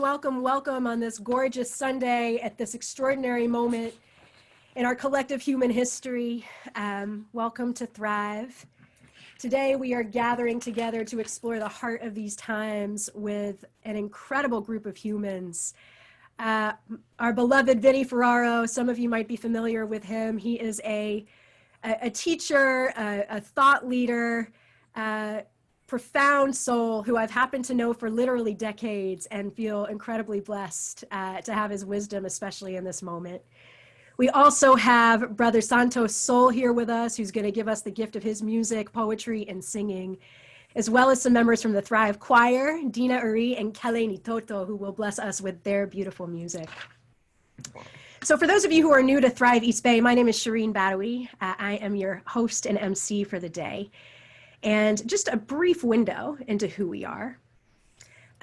Welcome, welcome on this gorgeous Sunday at this extraordinary moment in our collective human history. Welcome to Thrive. Today we are gathering together to explore the heart of these times with an incredible group of humans. Our beloved Vinny Ferraro, some of you might be familiar with him. He is a teacher, a thought leader, profound soul who I've happened to know for literally decades and feel incredibly blessed to have his wisdom, especially in this moment. We also have Brother Santos Soul here with us, who's going to give us the gift of his music, poetry, and singing, as well as some members from the Thrive Choir, Dyna Erie and Kele Nitoto, who will bless us with their beautiful music. So for those of you who are new to Thrive East Bay, my name is Shireen Badawi. I am your host and MC for the day. And just a brief window into who we are.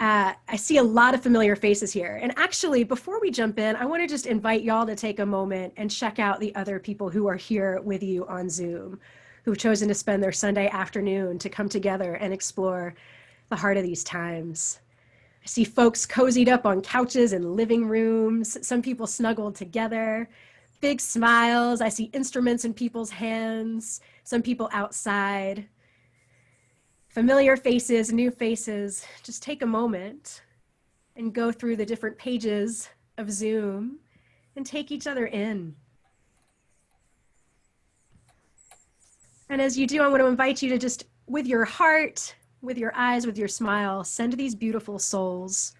I see a lot of familiar faces here. And actually, before we jump in, I want to just invite y'all to take a moment and check out the other people who are here with you on Zoom, who've chosen to spend their Sunday afternoon to come together and explore the heart of these times. I see folks cozied up on couches in living rooms, some people snuggled together, big smiles. I see instruments in people's hands, some people outside. Familiar faces, new faces. Just take a moment and go through the different pages of Zoom and take each other in. And as you do, I want to invite you to just, with your heart, with your eyes, with your smile, send these beautiful souls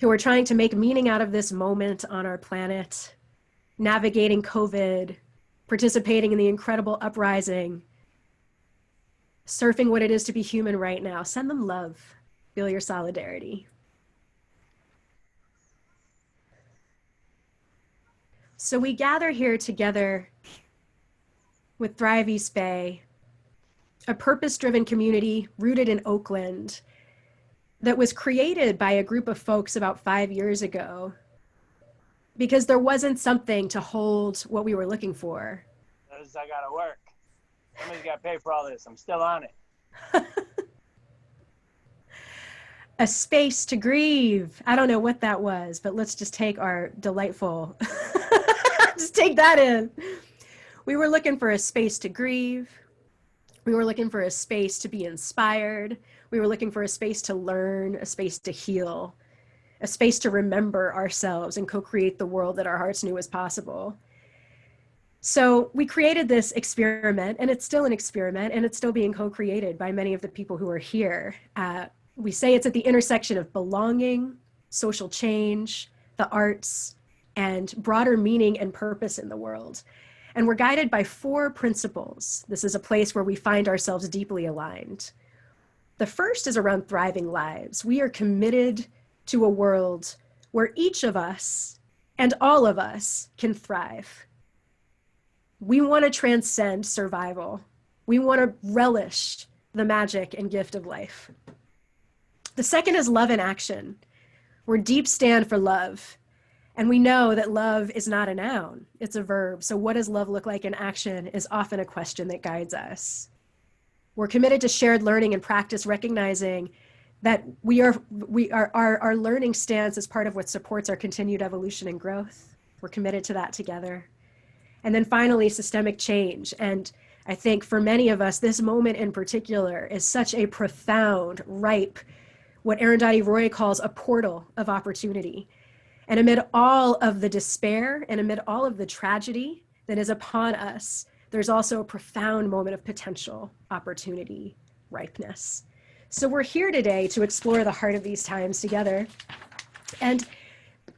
who are trying to make meaning out of this moment on our planet, navigating COVID, participating in the incredible uprising, surfing what it is to be human right now. Send them love. Feel your solidarity. So we gather here together with Thrive East Bay, a purpose-driven community rooted in Oakland that was created by a group of folks about 5 years ago because there wasn't something to hold what we were looking for. I gotta work. Somebody's got to pay for all this. I'm still on it. A space to grieve. I don't know what that was, but let's just take our delightful, just take that in. We were looking for a space to grieve. We were looking for a space to be inspired. We were looking for a space to learn, a space to heal, a space to remember ourselves and co-create the world that our hearts knew was possible. So we created this experiment, and it's still an experiment, and it's still being co-created by many of the people who are here. We say it's at the intersection of belonging, social change, the arts, and broader meaning and purpose in the world. And we're guided by 4 principles. This is a place where we find ourselves deeply aligned. The first is around thriving lives. We are committed to a world where each of us and all of us can thrive. We want to transcend survival. We want to relish the magic and gift of life. The second is love in action. We're deep stand for love. And we know that love is not a noun, it's a verb. So what does love look like in action is often a question that guides us. We're committed to shared learning and practice, recognizing that our learning stance is part of what supports our continued evolution and growth. We're committed to that together. And then finally, systemic change. And I think for many of us, this moment in particular is such a profound, ripe, what Arundhati Roy calls a portal of opportunity. And amid all of the despair and amid all of the tragedy that is upon us, there's also a profound moment of potential, opportunity, ripeness. So we're here today to explore the heart of these times together. And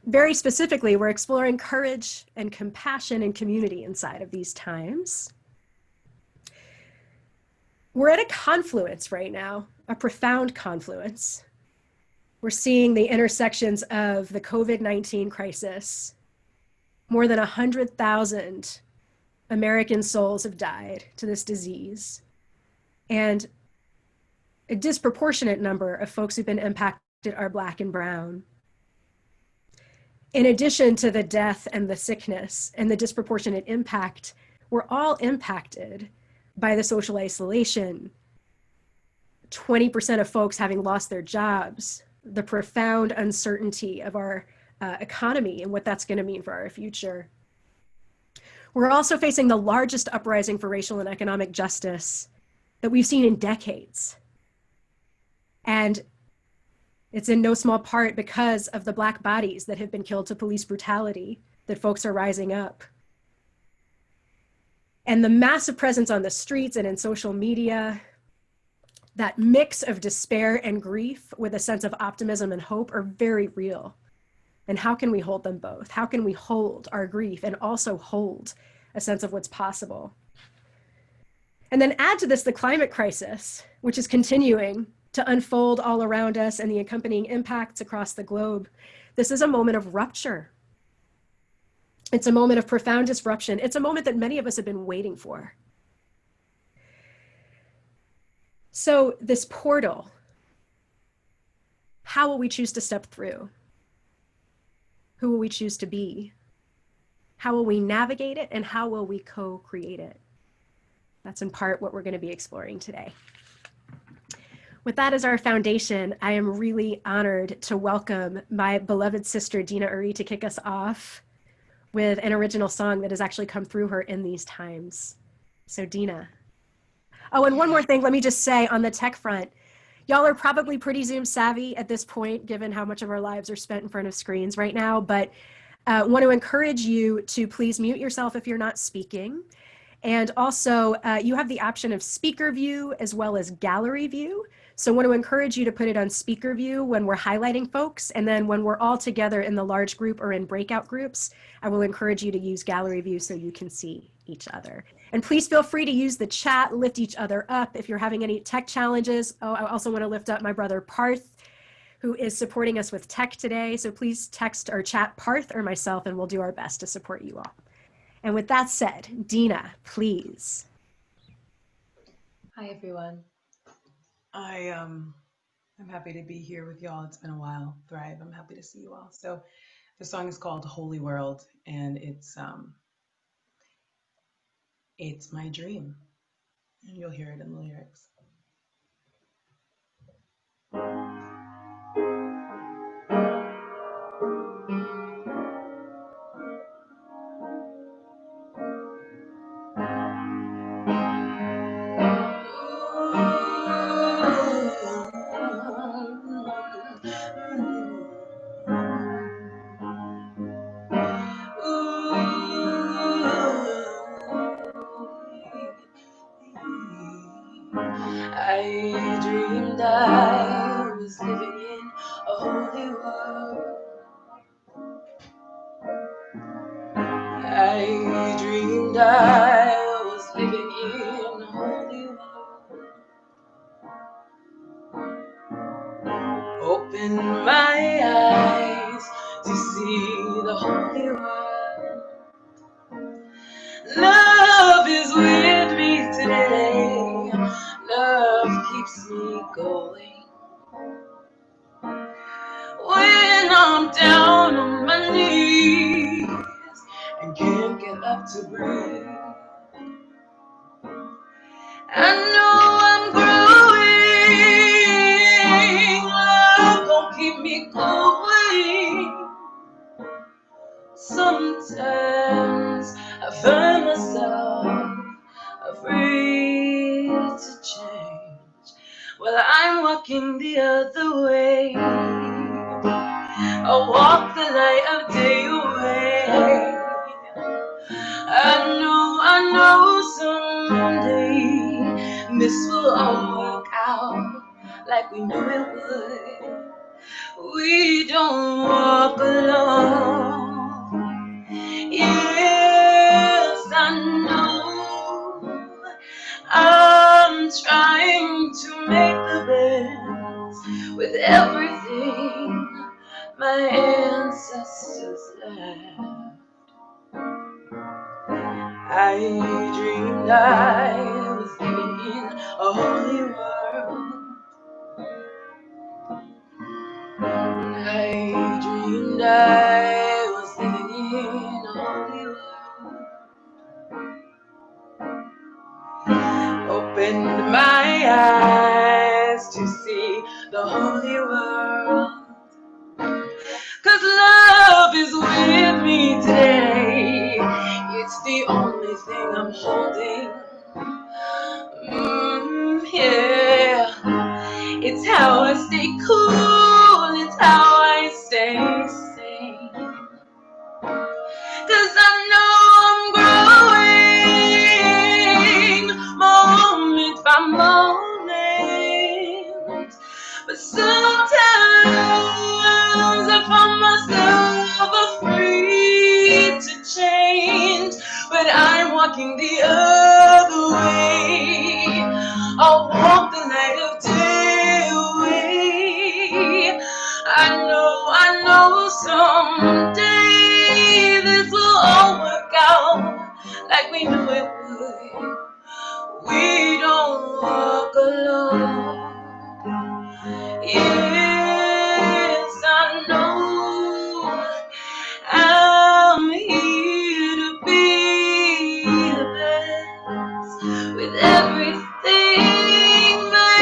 very specifically, we're exploring courage and compassion and community inside of these times. We're at a confluence right now, a profound confluence. We're seeing the intersections of the COVID-19 crisis. More than 100,000 American souls have died to this disease. And a disproportionate number of folks who've been impacted are Black and brown. In addition to the death and the sickness and the disproportionate impact, we're all impacted by the social isolation, 20% of folks having lost their jobs, the profound uncertainty of our economy and what that's going to mean for our future. We're also facing the largest uprising for racial and economic justice that we've seen in decades. And it's in no small part because of the Black bodies that have been killed to police brutality that folks are rising up. And the massive presence on the streets and in social media, that mix of despair and grief with a sense of optimism and hope are very real. And how can we hold them both? How can we hold our grief and also hold a sense of what's possible? And then add to this the climate crisis, which is continuing to unfold all around us and the accompanying impacts across the globe. This is a moment of rupture. It's a moment of profound disruption. It's a moment that many of us have been waiting for. So this portal, how will we choose to step through? Who will we choose to be? How will we navigate it, and how will we co-create it? That's in part what we're going to be exploring today. With that as our foundation, I am really honored to welcome my beloved sister, Dyna Erie, to kick us off with an original song that has actually come through her in these times. So Dyna. Oh, and one more thing, let me just say on the tech front, y'all are probably pretty Zoom savvy at this point, given how much of our lives are spent in front of screens right now, but want to encourage you to please mute yourself if you're not speaking. And also, you have the option of speaker view as well as gallery view. So I want to encourage you to put it on speaker view when we're highlighting folks. And then when we're all together in the large group or in breakout groups, I will encourage you to use gallery view so you can see each other. And please feel free to use the chat, lift each other up if you're having any tech challenges. Oh, I also want to lift up my brother Parth, who is supporting us with tech today. So please text or chat Parth or myself, and we'll do our best to support you all. And with that said, Dyna, please. Hi, everyone. I'm happy to be here with y'all. It's been a while. Thrive. I'm happy to see you all. So the song is called Holy World, and it's my dream. And you'll hear it in the lyrics. I dreamed I was living in a holy world. I dreamed I was living in a holy world. Open my eyes to see the holy world. Love is with me today. Love keeps me going. When I'm down on my knees and can't get up to breathe, I know I'm growing. Love gon' keep me going. Sometimes I find myself afraid to change. Well, I'm walking the other way. I'll walk the light of day away. I know someday this will all work out like we knew it would. We don't walk alone. Yes, I know. I'm trying to make the best with everything my ancestors left. I dreamed I was living in a holy world. I dreamed I was living in a holy world. Opened my eyes to see the holy world. walking the other way. I'll walk the light of day away. I know someday this will all work out like we knew it would. We don't walk alone. Yes, I know I'm here to be the best with everything my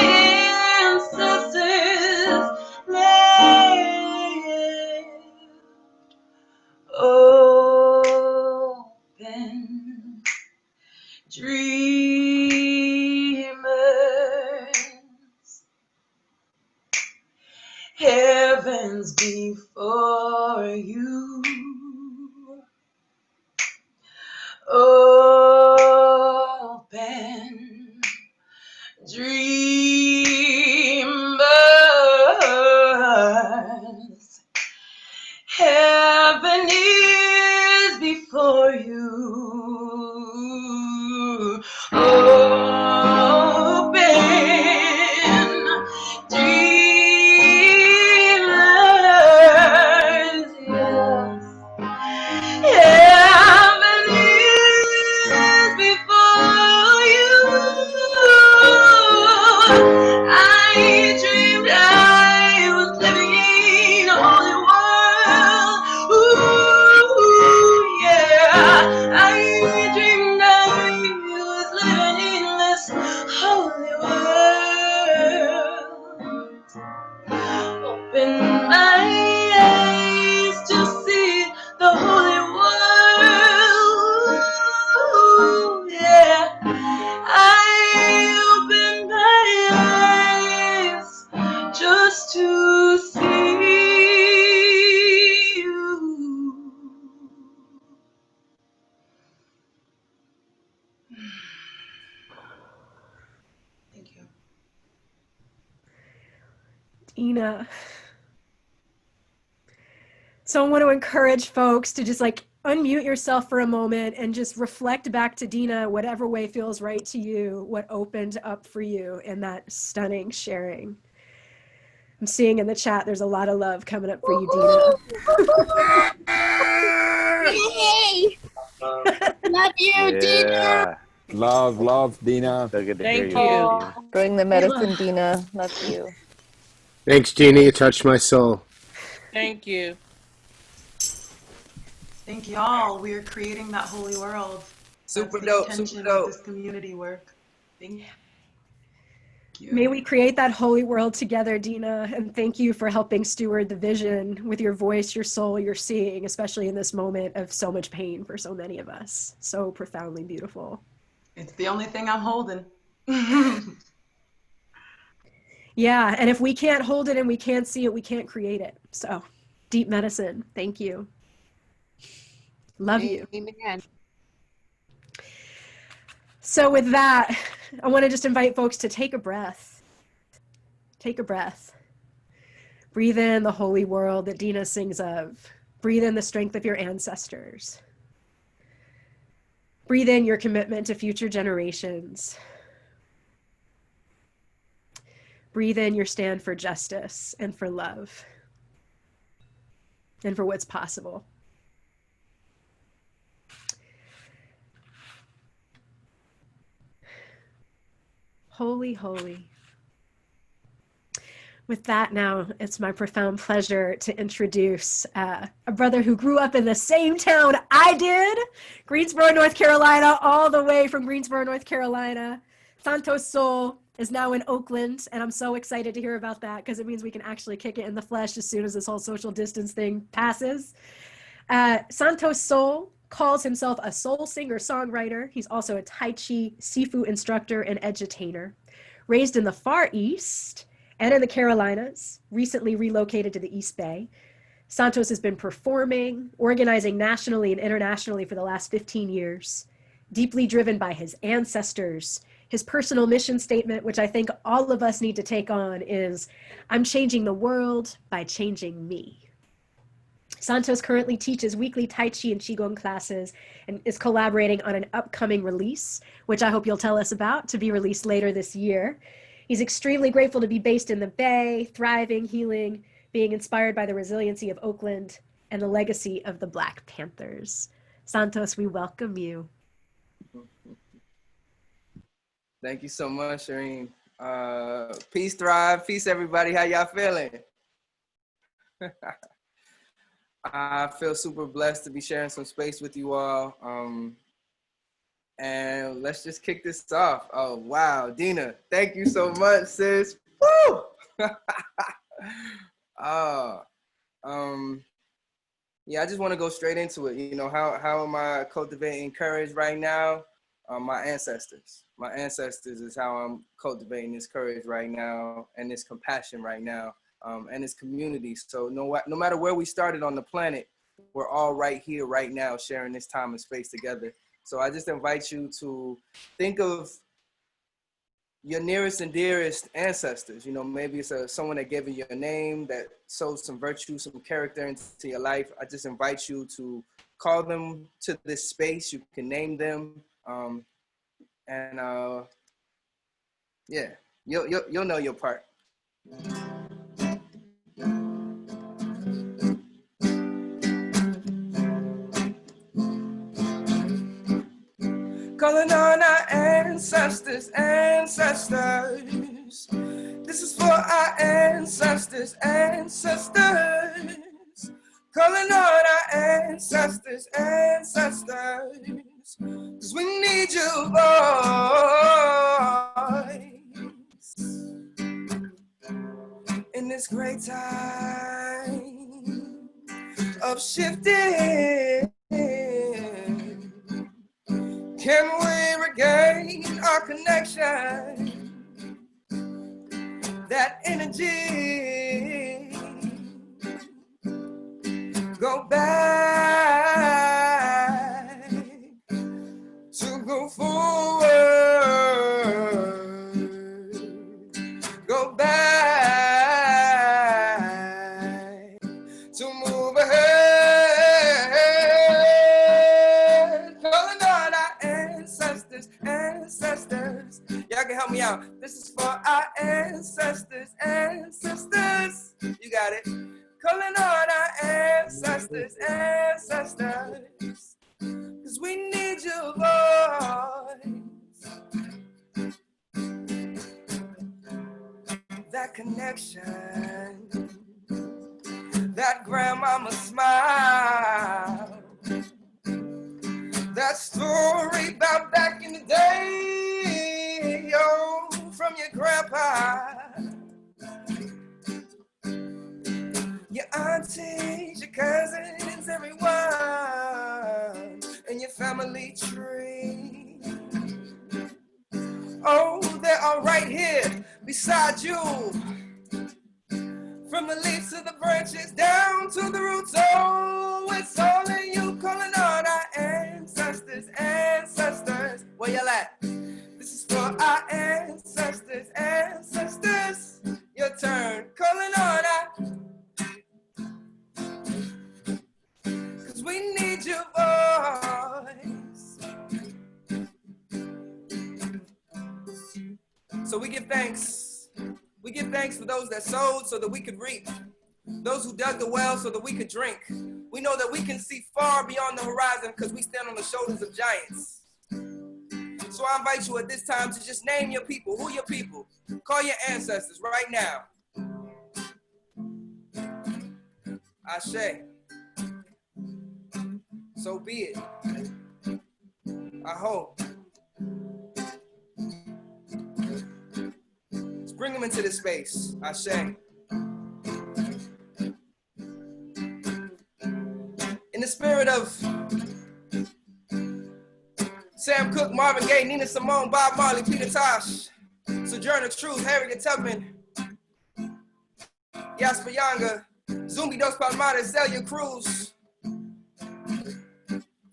ancestors left. Open dreamers, heavens before you. Open dreamers, heaven is before you. Open dreamers, yes. Heaven is before you. I dreamed I was living in a holy world. Ooh, yeah. I dreamed I was living in this holy world. Open my eyes to see the holy world. Yeah, I open my eyes just to see you. Thank you. Ina. So I want to encourage folks to just like unmute yourself for a moment and just reflect back to Dina, whatever way feels right to you, what opened up for you in that stunning sharing. I'm seeing in the chat, there's a lot of love coming up for you, Dina. Yay! Love you, Dina. Love, Dina. So good to Thank hear you. you. Dina. Bring the medicine, Dina. Love you. Thanks, Dina. You touched my soul. Thank you. Thank y'all. We are creating that holy world. Super That's the dope. intention Super dope. of this community work. Thank you. May we create that holy world together, Dina, and thank you for helping steward the vision with your voice, your soul, your seeing, especially in this moment of so much pain for so many of us. So profoundly beautiful. It's the only thing I'm holding. Yeah, and if we can't hold it and we can't see it, we can't create it. So deep medicine. Thank you. Love you. Amen. So with that, I want to just invite folks to take a breath. Take a breath. Breathe in the holy world that Dina sings of. Breathe in the strength of your ancestors. Breathe in your commitment to future generations. Breathe in your stand for justice and for love and for what's possible. Holy, holy. With that now, it's my profound pleasure to introduce a brother who grew up in the same town I did, Greensboro, North Carolina, all the way from Greensboro, North Carolina. Santos Soul is now in Oakland, and I'm so excited to hear about that because it means we can actually kick it in the flesh as soon as this whole social distance thing passes. Santos Soul calls himself a soul singer-songwriter. He's also a Tai Chi Sifu instructor and edutainer. Raised in the Far East and in the Carolinas, recently relocated to the East Bay, Santos has been performing, organizing nationally and internationally for the last 15 years, deeply driven by his ancestors. His personal mission statement, which I think all of us need to take on, is, I'm changing the world by changing me. Santos currently teaches weekly Tai Chi and Qigong classes and is collaborating on an upcoming release, which I hope you'll tell us about, to be released later this year. He's extremely grateful to be based in the Bay, thriving, healing, being inspired by the resiliency of Oakland and the legacy of the Black Panthers. Santos, we welcome you. Thank you so much, Shireen. Peace, Thrive. Peace, everybody. How y'all feeling? I feel super blessed to be sharing some space with you all. And let's just kick this off. Oh, wow. Dina, thank you so much, sis. Woo! Yeah, I just want to go straight into it. You know, how am I cultivating courage right now? My ancestors. My ancestors is how I'm cultivating this courage right now and this compassion right now. And this community. So no matter where we started on the planet, we're all right here, right now, sharing this time and space together. So I just invite you to think of your nearest and dearest ancestors. You know, maybe it's someone that gave you your name, that sowed some virtue, some character into your life. I just invite you to call them to this space. You can name them. Yeah, you'll know your part. Calling on our ancestors, ancestors. This is for our ancestors, ancestors. Calling on our ancestors, ancestors. 'Cause we need your voice in this great time of shifting. Can we regain our connection? That energy. Go back to go forward. Go back to move ahead. Calling on our ancestors, ancestors. Y'all can help me out. This is for our ancestors, ancestors. You got it. Calling on our ancestors, ancestors. 'Cause we need your voice. That connection. That grandmama smile. That story about back in the day, yo, from your grandpa. Your aunties, your cousins, everyone in your family tree. Oh, they're all right here beside you. From the leaves to the branches, down to the roots, oh, it's all in you. Calling on our ancestors, ancestors. Where y'all at? This is for our ancestors, ancestors. Your turn. Calling on our. 'Cause we need your voice. So we give thanks. We give thanks for those that sowed so that we could reap. Those who dug the well so that we could drink. We know that we can see far beyond the horizon because we stand on the shoulders of giants. So I invite you at this time to just name your people. Who are your people? Call your ancestors right now. Ashe. So be it. I hope. Let's bring them into this space. Ashe. In the spirit of Sam Cooke, Marvin Gaye, Nina Simone, Bob Marley, Peter Tosh, Sojourner Truth, Harriet Tubman, Jasper Younger, Zumbi Dos Palmares, Celia Cruz,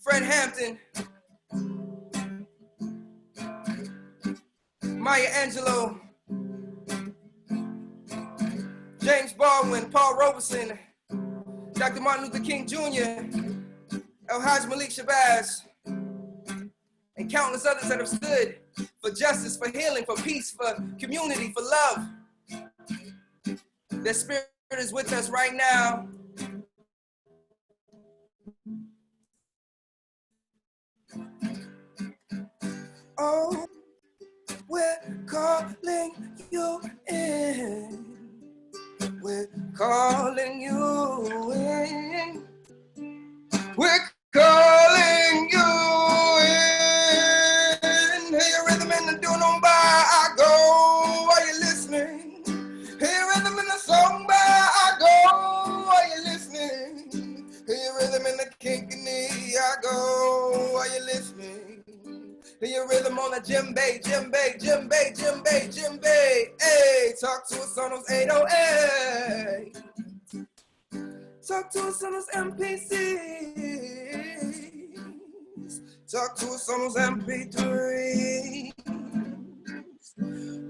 Fred Hampton, Maya Angelou, James Baldwin, Paul Robeson, Dr. Martin Luther King Jr., El Hajj Malik Shabazz, and countless others that have stood for justice, for healing, for peace, for community, for love. Their spirit is with us right now. Oh, we're calling you in. We're calling you in. We're calling you in. Hear your rhythm in the doing on by. I go. Are you listening? Hear your rhythm in the song by. I go. Are you listening? Hear your rhythm in the kinkini. I go. Are you listening? Hear your rhythm on the djembe, djembe, djembe, djembe, djembe. Hey, talk to us on those 808. Talk to us on those MPCs. Talk to us on those MP3s.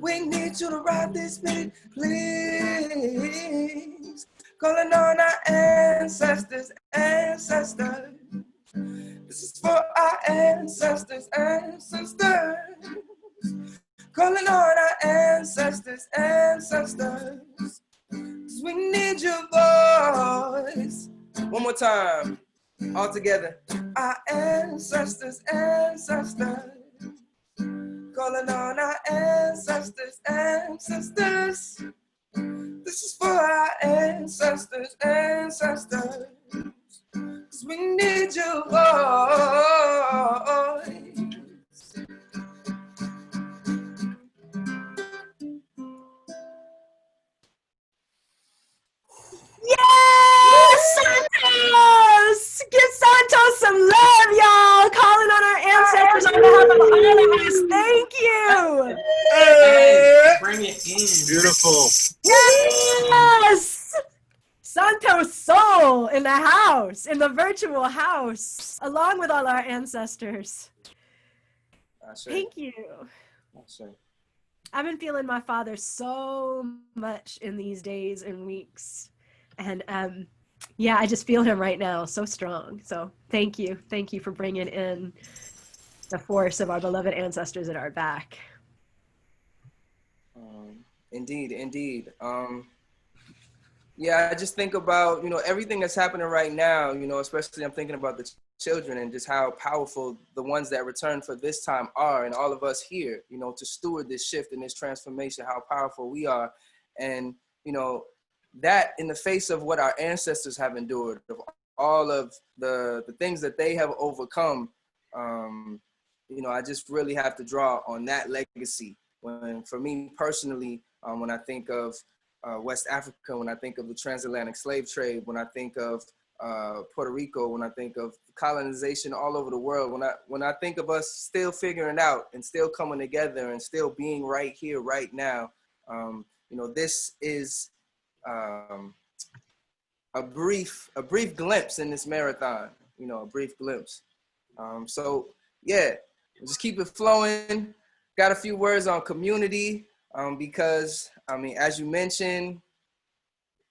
We need you to ride this beat, please. Calling on our ancestors, ancestors. This is for our ancestors, ancestors. Calling on our ancestors, ancestors. 'Cause we need your voice. One more time, all together. Our ancestors, ancestors. Calling on our ancestors, ancestors. This is for our ancestors, ancestors. 'Cause we need your voice. Yes, Santos! Give Santos some love, y'all. Calling on our ancestors on behalf of all of us. Thank you. Hey, bring it in. Beautiful. Yes! Santos Soul in the house, in the virtual house, along with all our ancestors. Thank you. I've been feeling my father so much in these days and weeks. And yeah, I just feel him right now so strong. So thank you. Thank you for bringing in the force of our beloved ancestors at our back. Indeed, indeed. Yeah, I just think about, everything that's happening right now, especially I'm thinking about the children and just how powerful the ones that return for this time are, and all of us here, to steward this shift and this transformation, how powerful we are. And, that in the face of what our ancestors have endured, of all of the things that they have overcome, I just really have to draw on that legacy. When, for me personally, when I think of West Africa, when I think of the transatlantic slave trade, when I think of Puerto Rico, when I think of colonization all over the world, when I think of us still figuring out and still coming together and still being right here, right now, this is a brief glimpse in this marathon, a brief glimpse. So yeah, just keep it flowing. Got a few words on community, because as you mentioned,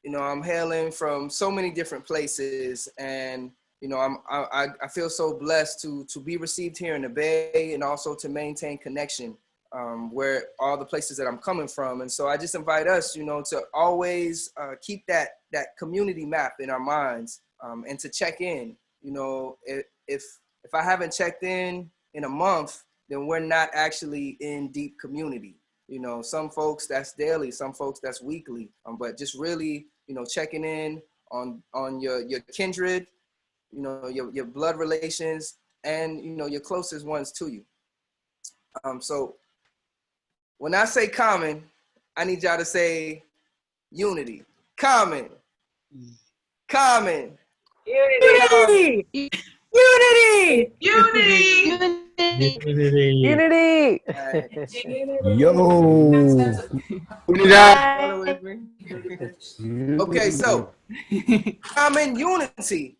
I'm hailing from so many different places, and I feel so blessed to be received here in the Bay, and also to maintain connection where all the places that I'm coming from. And so I just invite us, to always keep that community map in our minds, and to check in. If I haven't checked in a month, then we're not actually in deep community. Some folks that's daily, some folks that's weekly, but just really, checking in on your kindred, your blood relations, and, your closest ones to you. So when I say common, I need y'all to say unity. Common. Common. Unity! Unity! Unity! Unity! Yo! Okay, so common unity.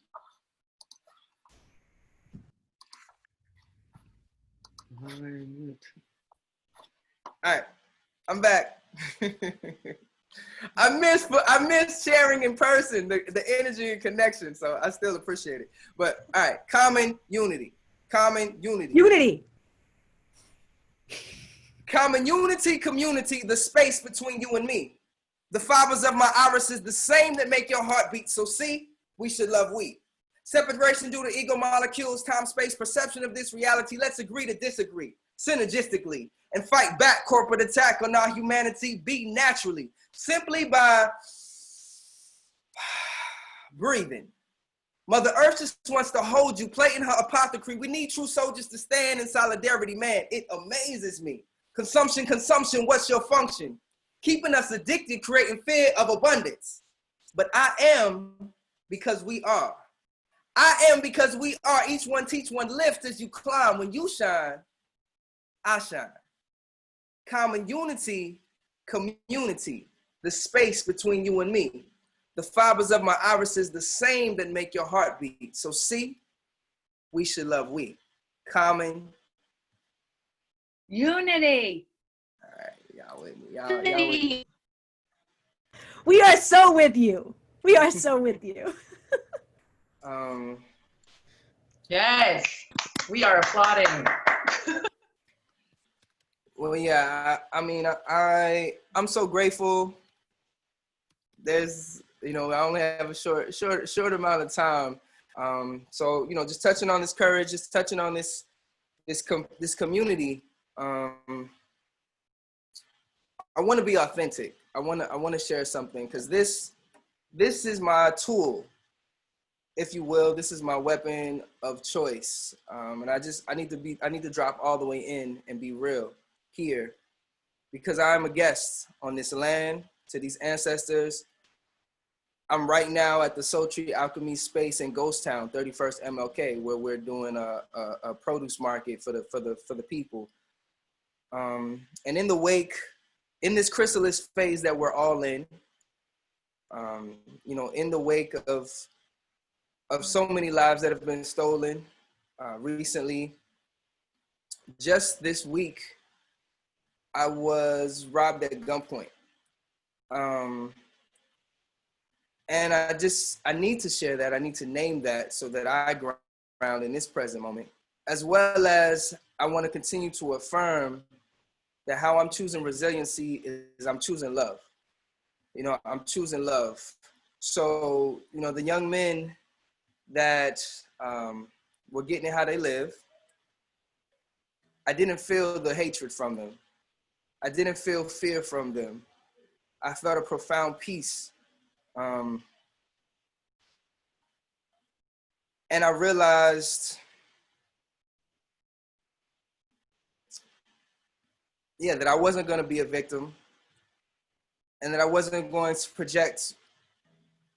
All right, I'm back. I miss sharing in person, the energy and connection. So I still appreciate it. But all right, common unity. Common unity. Unity. Common unity, community, the space between you and me. The fibers of my iris is the same that make your heart beat. So see, we should love we. Separation due to ego molecules, time, space, perception of this reality. Let's agree to disagree synergistically and fight back corporate attack on our humanity. Be naturally, simply by breathing. Mother Earth just wants to hold you, play in her apothecary. We need true soldiers to stand in solidarity. Man, it amazes me. Consumption, consumption, what's your function? Keeping us addicted, creating fear of abundance. But I am because we are. I am because we are. Each one teach one, lift as you climb. When you shine, I shine. Common unity, community, the space between you and me. The fibers of my iris is the same that make your heart beat. So see, we should love we. Common unity. All right, y'all with me. Y'all with me. We are so with you. We are so with you. Yes, we are applauding. Well, yeah, I mean, I'm so grateful. There's, I only have a short amount of time. So, just touching on this courage, just touching on this community. I want to be authentic. I want to share something because this is my tool, if you will. This is my weapon of choice. And I need to drop all the way in and be real here, because I'm a guest on this land, to these ancestors. I'm right now at the Soul Tree Alchemy space in Ghost Town, 31st MLK, where we're doing a produce market for the people. And in the wake, in this chrysalis phase that we're all in, in the wake of so many lives that have been stolen recently, just this week, I was robbed at gunpoint. And I need to share that. I need to name that so that I ground in this present moment, as well as I want to continue to affirm that how I'm choosing resiliency is I'm choosing love. I'm choosing love. So, the young men that were getting it how they live, I didn't feel the hatred from them. I didn't feel fear from them. I felt a profound peace. And I realized, that I wasn't going to be a victim, and that I wasn't going to project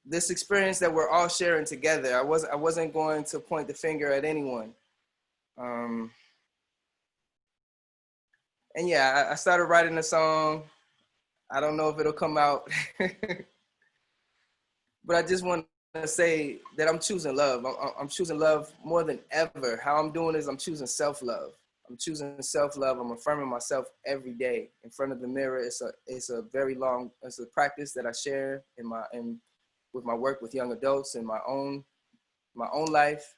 this experience that we're all sharing together. I wasn't going to point the finger at anyone. And yeah, I started writing a song. I don't know if it'll come out, but I just want to say that I'm choosing love. I'm choosing love more than ever. How I'm doing is I'm choosing self-love. I'm choosing self-love. I'm affirming myself every day in front of the mirror. It's a practice that I share with my work with young adults in my own life.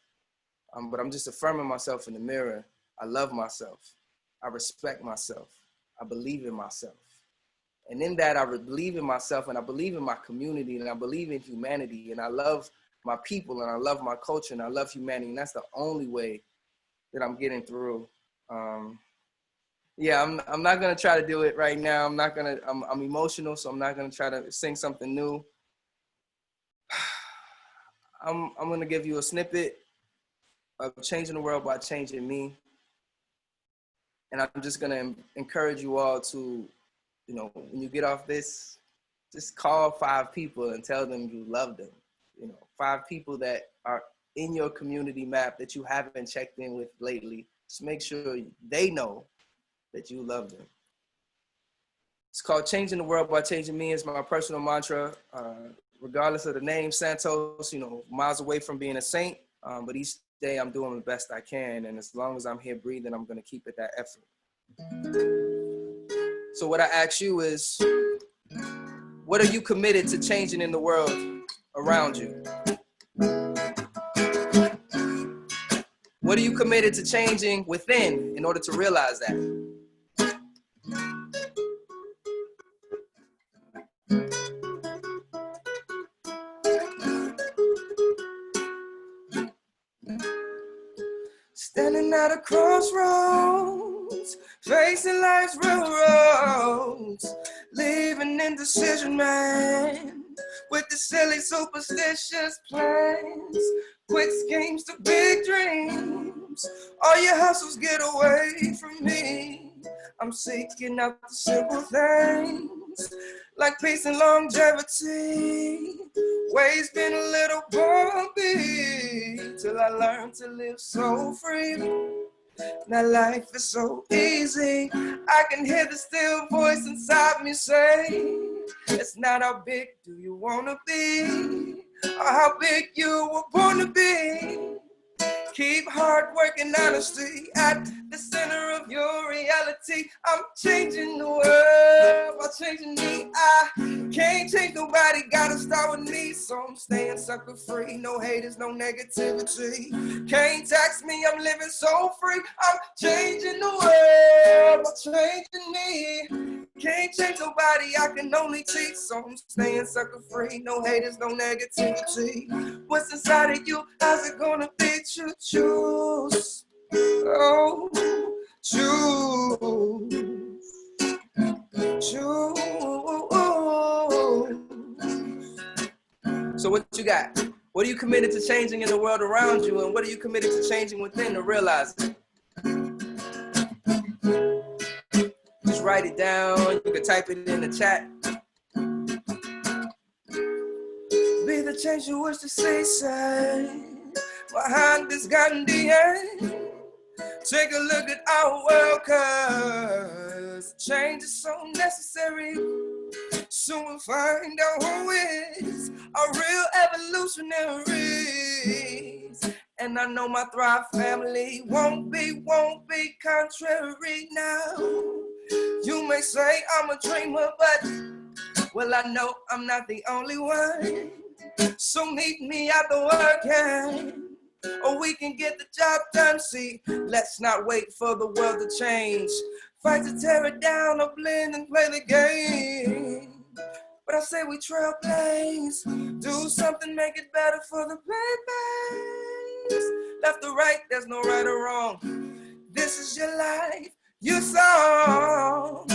But I'm just affirming myself in the mirror. I love myself. I respect myself. I believe in myself. And in that, I believe in myself, and I believe in my community, and I believe in humanity, and I love my people, and I love my culture, and I love humanity, and that's the only way that I'm getting through. I'm not gonna try to do it right now. I'm emotional, so I'm not gonna try to sing something new. I'm gonna give you a snippet of changing the world by changing me. And I'm just gonna encourage you all to, when you get off this, just call 5 people and tell them you love them. 5 people that are in your community map that you haven't checked in with lately. Just make sure they know that you love them. It's called Changing the World by Changing Me. It's my personal mantra. Regardless of the name, Santos, miles away from being a saint, but each day I'm doing the best I can. And as long as I'm here breathing, I'm gonna keep it that effort. So what I ask you is, What are you committed to changing in the world around you? What are you committed to changing within in order to realize that? Standing at a crossroads, facing life's real roads, leaving indecision, man, with the silly superstitious plans, quick schemes to big dreams. All your hustles get away from me. I'm seeking out the simple things, like peace and longevity. Ways been a little bumpy, till I learned to live so free. Now life is so easy. I can hear the still voice inside me say, it's not how big do you wanna be, or how big you were born to be. Keep hard work and honesty at the center of your reality. I'm changing the world while changing me. I can't change nobody, gotta start with me. So I'm staying sucker free, no haters, no negativity. Can't tax me, I'm living so free. I'm changing the world while changing me. Can't change nobody, I can only teach. So I'm staying sucker free, no haters, no negativity. What's inside of you, how's it gonna be? Choose, oh, choose, choose. So what you got? What are you committed to changing in the world around you, and what are you committed to changing within to realize it? Just write it down. You can type it in the chat. Be the change you wish to see, say, behind this Gandhi end. Take a look at our world, cause change is so necessary. Soon we'll find out who is our real evolutionaries. And I know my Thrive family won't be contrary now. You may say I'm a dreamer, but well, I know I'm not the only one. So meet me at the work end, or we can get the job done. See, let's not wait for the world to change. Fight to tear it down or blend and play the game. But I say we trailblaze, do something, make it better for the playmates. Left or right, there's no right or wrong. This is your life, your song.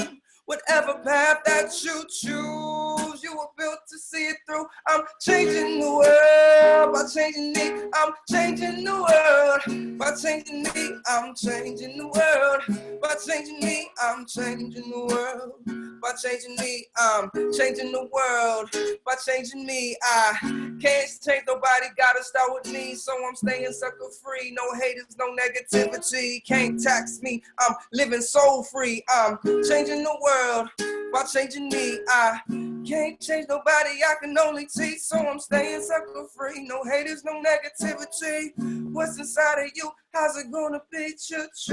Whatever path that you choose, you were built to see it through. I'm changing the world by changing me. I'm changing the world by changing me. I'm changing the world by changing me. I'm changing the world by changing me. I'm changing the world by changing me. I can't change nobody, gotta start with me. So I'm staying sucker free. No haters, no negativity. Can't tax me. I'm living soul free. I'm changing the world by changing me. I can't change nobody, I can only teach. So I'm staying sucker free. No haters, no negativity. What's inside of you? How's it gonna be? Choose.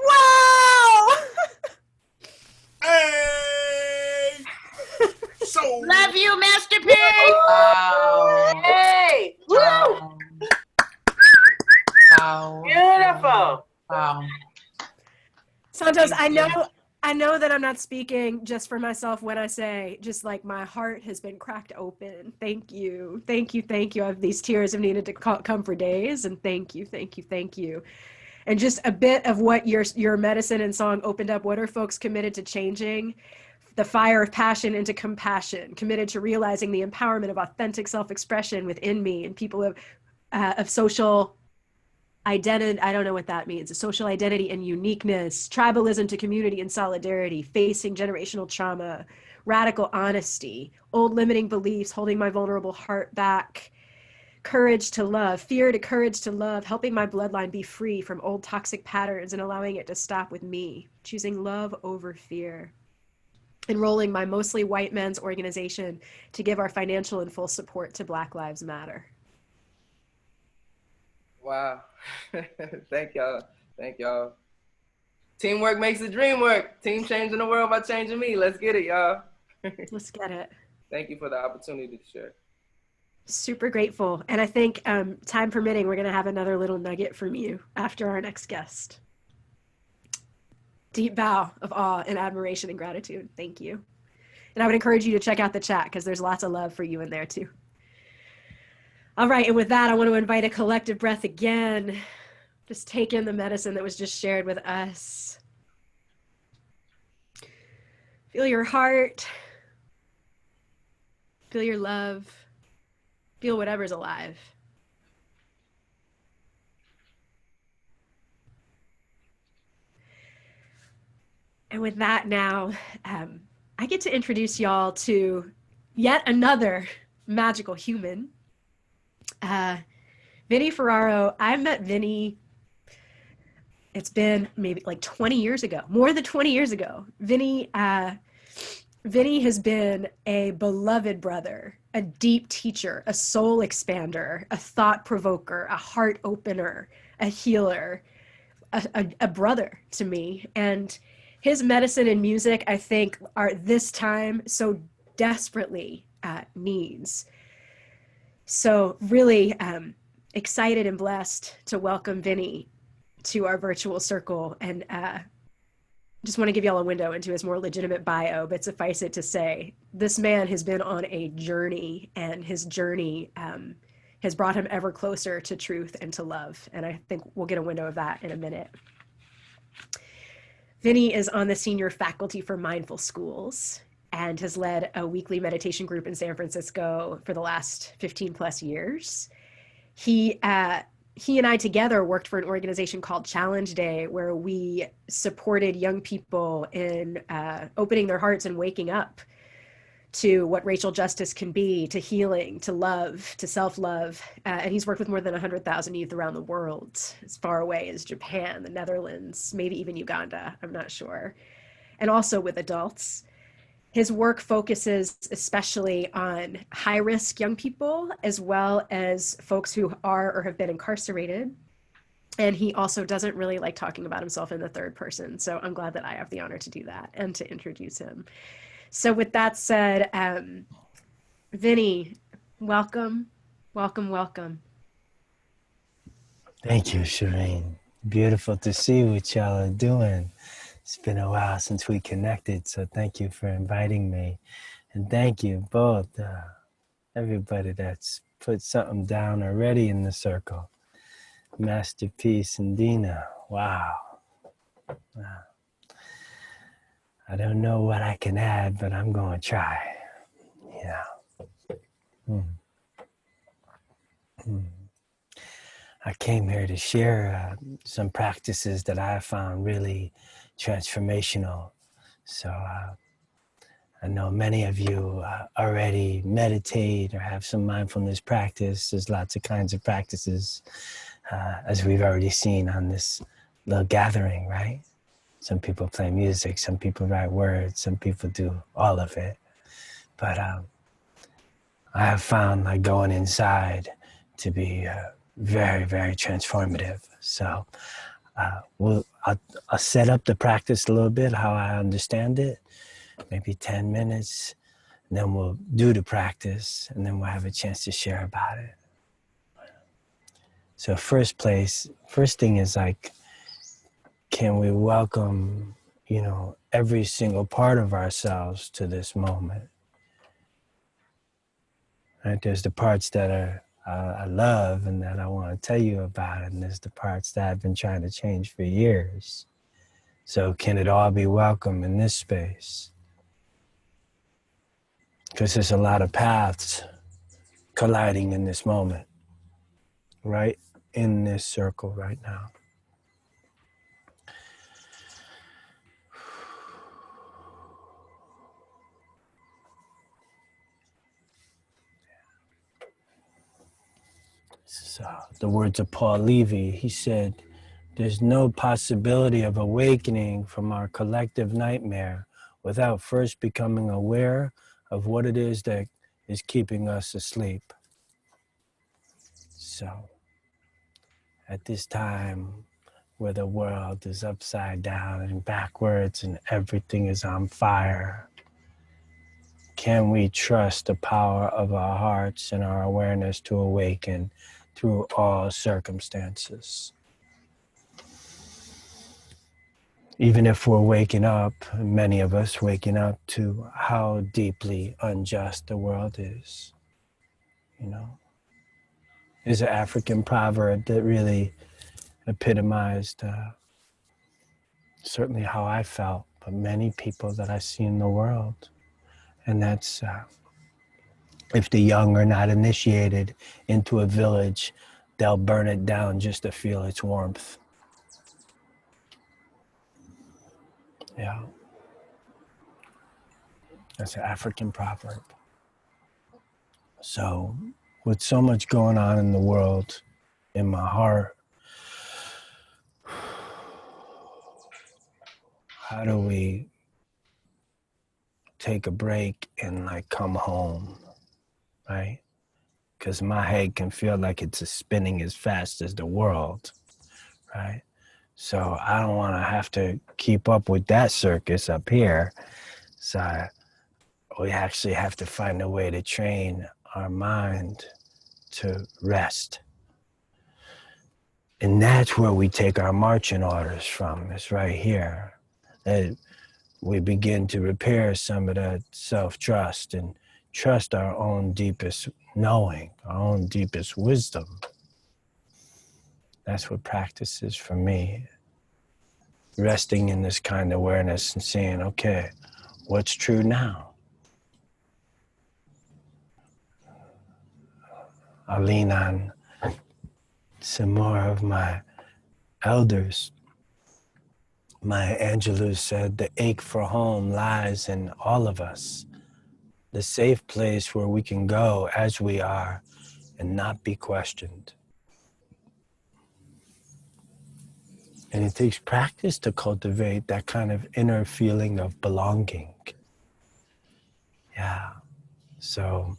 Wow! Hey! So Love you, Master P. Wow. Hey! Woo! Wow. Beautiful. Wow. Santos, Thank you. I know that I'm not speaking just for myself when I say, just like my heart has been cracked open. Thank you. Thank you. Thank you. These tears have needed to come for days. And thank you. Thank you. Thank you. And just a bit of what your medicine and song opened up. What are folks committed to changing? The fire of passion into compassion, committed to realizing the empowerment of authentic self-expression within me and people of social identity. I don't know what that means. A social identity and uniqueness, tribalism to community and solidarity, facing generational trauma, radical honesty, old limiting beliefs, holding my vulnerable heart back, courage to love, fear to courage to love, helping my bloodline be free from old toxic patterns and allowing it to stop with me, choosing love over fear. Enrolling my mostly white men's organization to give our financial and full support to Black Lives Matter. Wow. Thank y'all. Thank y'all. Teamwork makes the dream work. Team changing the world by changing me. Let's get it, y'all. Let's get it. Thank you for the opportunity to share. Super grateful. And I think time permitting, we're going to have another little nugget from you after our next guest. Deep bow of awe and admiration and gratitude. Thank you. And I would encourage you to check out the chat because there's lots of love for you in there too. All right. And with that, I want to invite a collective breath again. Just take in the medicine that was just shared with us. Feel your heart. Feel your love. Feel whatever's alive. And with that now, I get to introduce y'all to yet another magical human. Vinny Ferraro. I met Vinny, it's been maybe like 20 years ago, more than 20 years ago. Vinny has been a beloved brother, a deep teacher, a soul expander, a thought provoker, a heart opener, a healer, a brother to me. And his medicine and music, I think, are this time so desperately needs. So really excited and blessed to welcome Vinny to our virtual circle. And just want to give y'all a window into his more legitimate bio, but suffice it to say, this man has been on a journey, and his journey has brought him ever closer to truth and to love. And I think we'll get a window of that in a minute. Vinny is on the senior faculty for Mindful Schools and has led a weekly meditation group in San Francisco for the last 15 plus years. He and I together worked for an organization called Challenge Day, where we supported young people in opening their hearts and waking up to what racial justice can be, to healing, to love, to self-love. And he's worked with more than 100,000 youth around the world, as far away as Japan, the Netherlands, maybe even Uganda, I'm not sure. And also with adults. His work focuses especially on high-risk young people, as well as folks who are or have been incarcerated. And he also doesn't really like talking about himself in the third person. So I'm glad that I have the honor to do that and to introduce him. So with that said, Vinny, welcome, welcome, welcome. Thank you, Shireen. Beautiful to see what y'all are doing. It's been a while since we connected, so thank you for inviting me. And thank you both, everybody that's put something down already in the circle. Masterpiece and Dina, wow. Wow. I don't know what I can add, but I'm going to try. Yeah. I came here to share some practices that I found really transformational. So I know many of you already meditate or have some mindfulness practice. There's lots of kinds of practices, as we've already seen on this little gathering, right? Some people play music, some people write words, some people do all of it. But I have found like going inside to be very, very transformative. So I'll set up the practice a little bit, how I understand it, maybe 10 minutes, and then we'll do the practice, and then we'll have a chance to share about it. So first thing is like, can we welcome, every single part of ourselves to this moment? Right? There's the parts that I love and that I want to tell you about, and there's the parts that I've been trying to change for years. So can it all be welcome in this space? Because there's a lot of paths colliding in this moment, right in this circle right now. So the words of Paul Levy, he said, there's no possibility of awakening from our collective nightmare without first becoming aware of what it is that is keeping us asleep. So at this time where the world is upside down and backwards and everything is on fire, can we trust the power of our hearts and our awareness to awaken through all circumstances? Even if we're waking up, many of us waking up to how deeply unjust the world is, you know. There's an African proverb that really epitomized certainly how I felt, but many people that I see in the world. And that's, if the young are not initiated into a village, they'll burn it down just to feel its warmth. Yeah. That's an African proverb. So, with so much going on in the world, in my heart, how do we take a break and like come home, right? Because my head can feel like it's spinning as fast as the world, right? So I don't want to have to keep up with that circus up here. So we actually have to find a way to train our mind to rest. And that's where we take our marching orders from. It's right here. That we begin to repair some of that self-trust and trust our own deepest knowing, our own deepest wisdom. That's what practice is for me. Resting in this kind of awareness and saying, okay, what's true now? I'll lean on some more of my elders. Maya Angelou said, the ache for home lies in all of us, the safe place where we can go as we are and not be questioned. And it takes practice to cultivate that kind of inner feeling of belonging. Yeah. So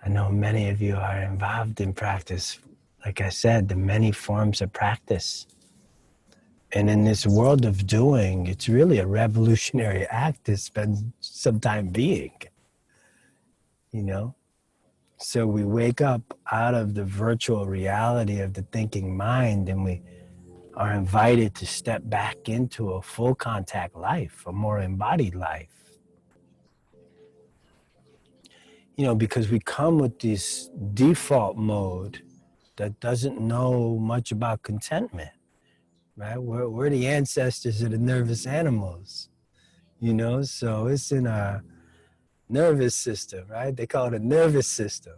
I know many of you are involved in practice. Like I said, the many forms of practice. And in this world of doing, it's really a revolutionary act to spend some time being, you know? So we wake up out of the virtual reality of the thinking mind and we are invited to step back into a full contact life, a more embodied life. You know, because we come with this default mode that doesn't know much about contentment, right? We're the ancestors of the nervous animals, you know? So it's in our nervous system, right? They call it a nervous system.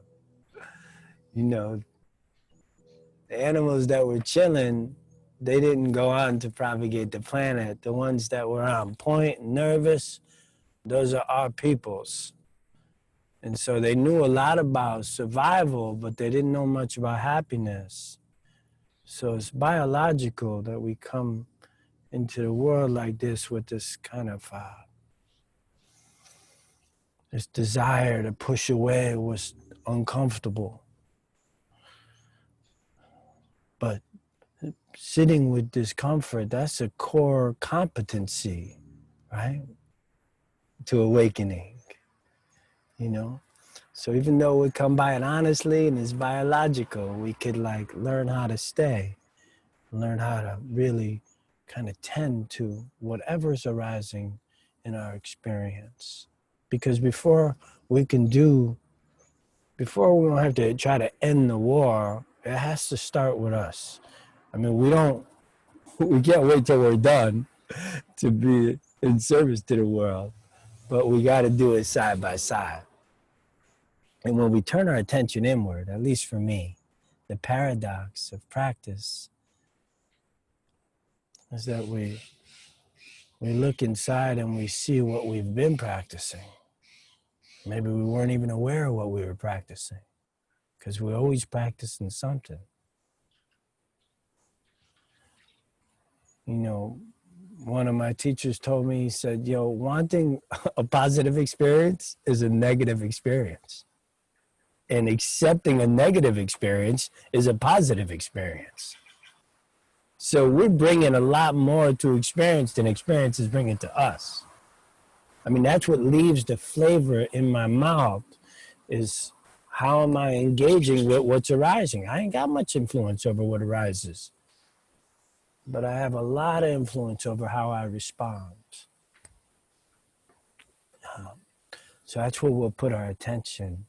You know, the animals that were chilling, they didn't go on to propagate the planet. The ones that were on point, nervous, those are our peoples. And so they knew a lot about survival, but they didn't know much about happiness. So it's biological that we come into the world like this with this kind of this desire to push away what's uncomfortable. But sitting with discomfort, that's a core competency, right? To awakening, you know? So even though we come by it honestly and it's biological, we could like learn how to stay, learn how to really kind of tend to whatever's arising in our experience. Because before we don't have to try to end the war, it has to start with us. I mean, we can't wait till we're done to be in service to the world, but we got to do it side by side. And when we turn our attention inward, at least for me, the paradox of practice is that we look inside and we see what we've been practicing. Maybe we weren't even aware of what we were practicing because we're always practicing something. You know, one of my teachers told me, he said, yo, wanting a positive experience is a negative experience. And accepting a negative experience is a positive experience. So we're bringing a lot more to experience than experience is bringing to us. I mean, that's what leaves the flavor in my mouth, is how am I engaging with what's arising? I ain't got much influence over what arises, but I have a lot of influence over how I respond. So that's where we'll put our attention.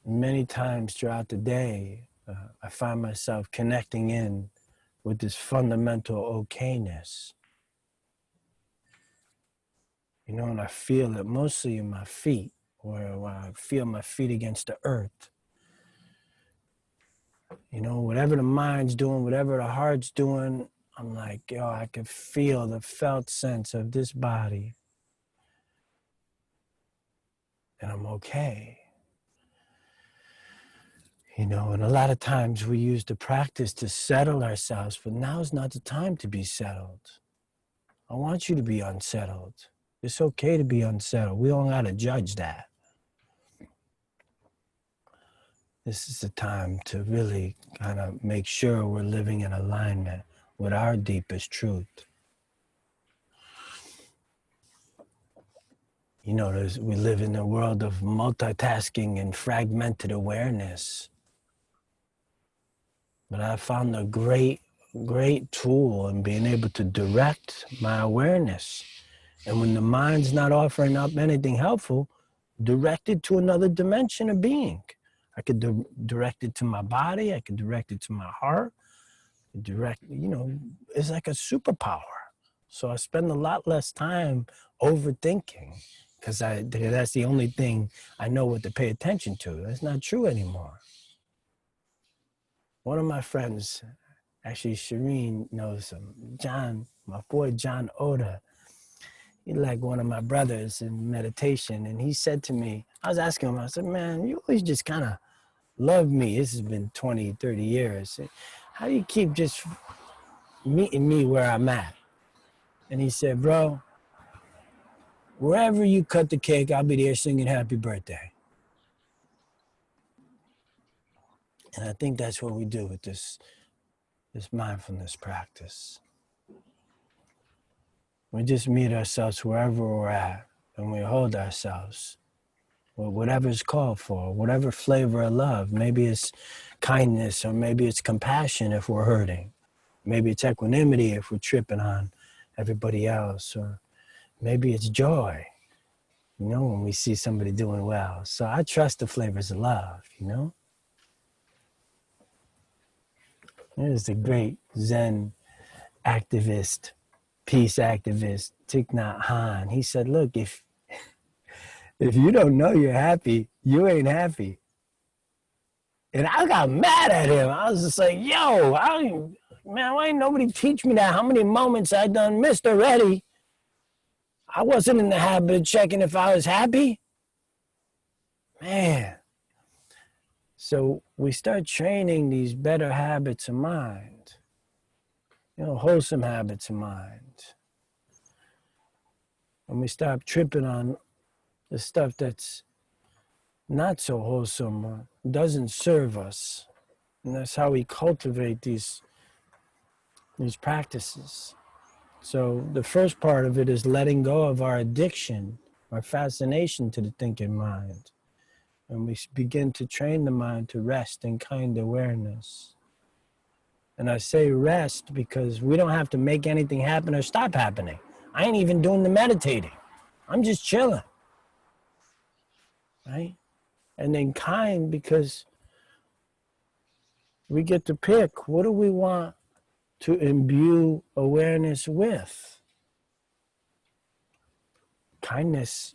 Many times throughout the day, I find myself connecting in with this fundamental okayness. You know, and I feel it mostly in my feet, where I feel my feet against the earth. You know, whatever the mind's doing, whatever the heart's doing, I'm like, yo, I can feel the felt sense of this body. And I'm okay. You know, and a lot of times we use the practice to settle ourselves, but now is not the time to be settled. I want you to be unsettled. It's okay to be unsettled. We don't got to judge that. This is the time to really kind of make sure we're living in alignment with our deepest truth. You know, we live in a world of multitasking and fragmented awareness. But I found a great tool in being able to direct my awareness. And when the mind's not offering up anything helpful, direct it to another dimension of being. I could direct it to my body. I could direct it to my heart. You know, it's like a superpower. So I spend a lot less time overthinking because that's the only thing I know what to pay attention to. That's not true anymore. One of my friends, actually Shireen knows him, John, my boy John Oda. He's like one of my brothers in meditation. And he said to me, I was asking him, I said, man, you always just kind of love me. This has been 20, 30 years. How do you keep just meeting me where I'm at? And he said, bro, wherever you cut the cake, I'll be there singing happy birthday. And I think that's what we do with this mindfulness practice. We just meet ourselves wherever we're at, and we hold ourselves with whatever's called for, whatever flavor of love. Maybe it's kindness, or maybe it's compassion if we're hurting. Maybe it's equanimity if we're tripping on everybody else, or maybe it's joy, you know, when we see somebody doing well. So I trust the flavors of love, you know? There's the great Zen activist, peace activist, Thich Nhat Hanh. He said, look, if you don't know you're happy, you ain't happy. And I got mad at him. I was just like, yo, man, why ain't nobody teach me that? How many moments I done missed already? I wasn't in the habit of checking if I was happy. Man. So we start training these better habits of mind, you know, wholesome habits of mind. And we stop tripping on the stuff that's not so wholesome or doesn't serve us. And that's how we cultivate these practices. So the first part of it is letting go of our addiction, our fascination to the thinking mind. And we begin to train the mind to rest in kind awareness. And I say rest because we don't have to make anything happen or stop happening. I ain't even doing the meditating. I'm just chilling, right? And then kind because we get to pick, what do we want to imbue awareness with? Kindness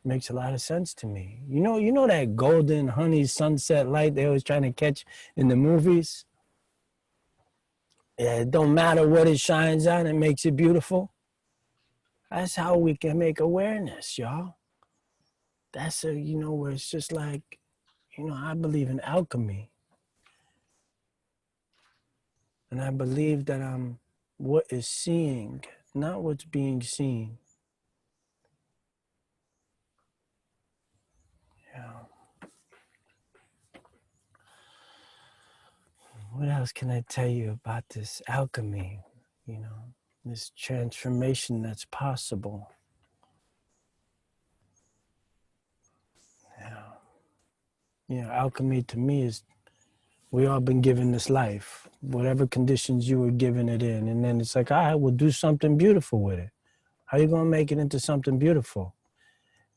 makes a lot of sense to me. You know that golden honey sunset light they always trying to catch in the movies? Yeah, it don't matter what it shines on, it makes it beautiful. That's how we can make awareness, y'all. that's a, you know, where it's just like, you know, I believe in alchemy. And I believe that I'm what is seeing, not what's being seen. Yeah. What else can I tell you about this alchemy? You know, this transformation that's possible. Yeah. You know, alchemy to me is, we all been given this life, whatever conditions you were given it in. And then it's like, all right, we'll do something beautiful with it. How are you going to make it into something beautiful?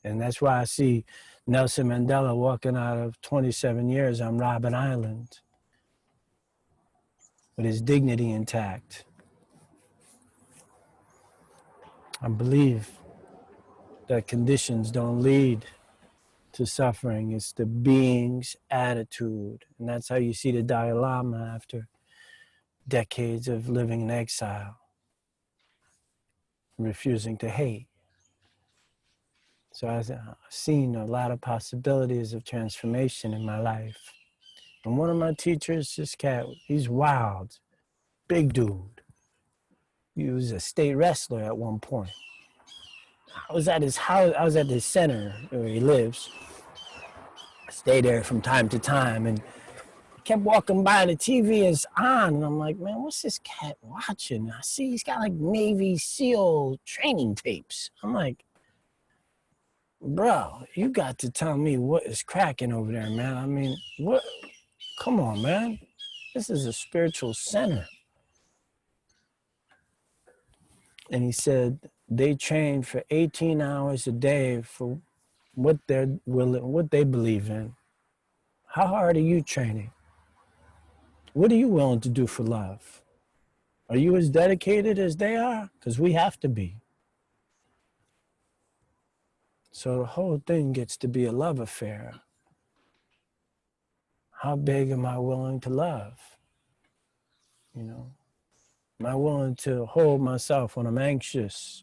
And that's why I see Nelson Mandela walking out of 27 years on Robben Island with his dignity intact. I believe that conditions don't lead to suffering. It's the being's attitude. And that's how you see the Dalai Lama after decades of living in exile, refusing to hate. So I've seen a lot of possibilities of transformation in my life. And one of my teachers, this cat, he's wild, big dude. He was a state wrestler at one point. I was at his house, I was at his center where he lives. I stay there from time to time, and kept walking by, the TV is on, and I'm like, man, what's this cat watching? I see he's got like Navy SEAL training tapes. I'm like, bro, you got to tell me what is cracking over there, man. I mean, what? Come on, man. This is a spiritual center. And he said they train for 18 hours a day for what they're willing, what they believe in. How hard are you training? What are you willing to do for love? Are you as dedicated as they are? Because we have to be. So the whole thing gets to be a love affair. How big am I willing to love? You know, am I willing to hold myself when I'm anxious?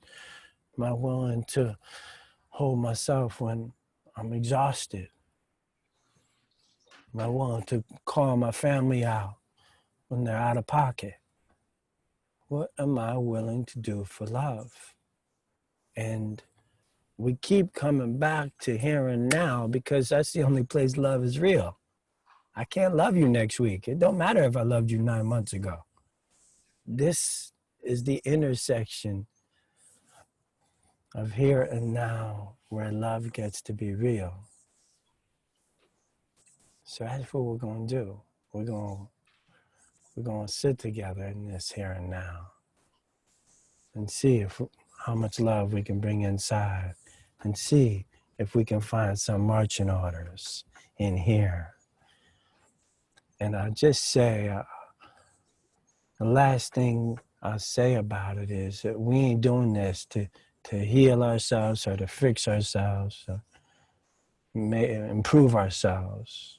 Am I willing to hold myself when I'm exhausted? Am I willing to call my family out when they're out of pocket? What am I willing to do for love? And we keep coming back to here and now because that's the only place love is real. I can't love you next week. It don't matter if I loved you 9 months ago. This is the intersection of here and now where love gets to be real. So that's what we're going to do. We're going to sit together in this here and now and see how much love we can bring inside, and see if we can find some marching orders in here. And I'll just say, the last thing I'll say about it is that we ain't doing this to heal ourselves or to fix ourselves or improve ourselves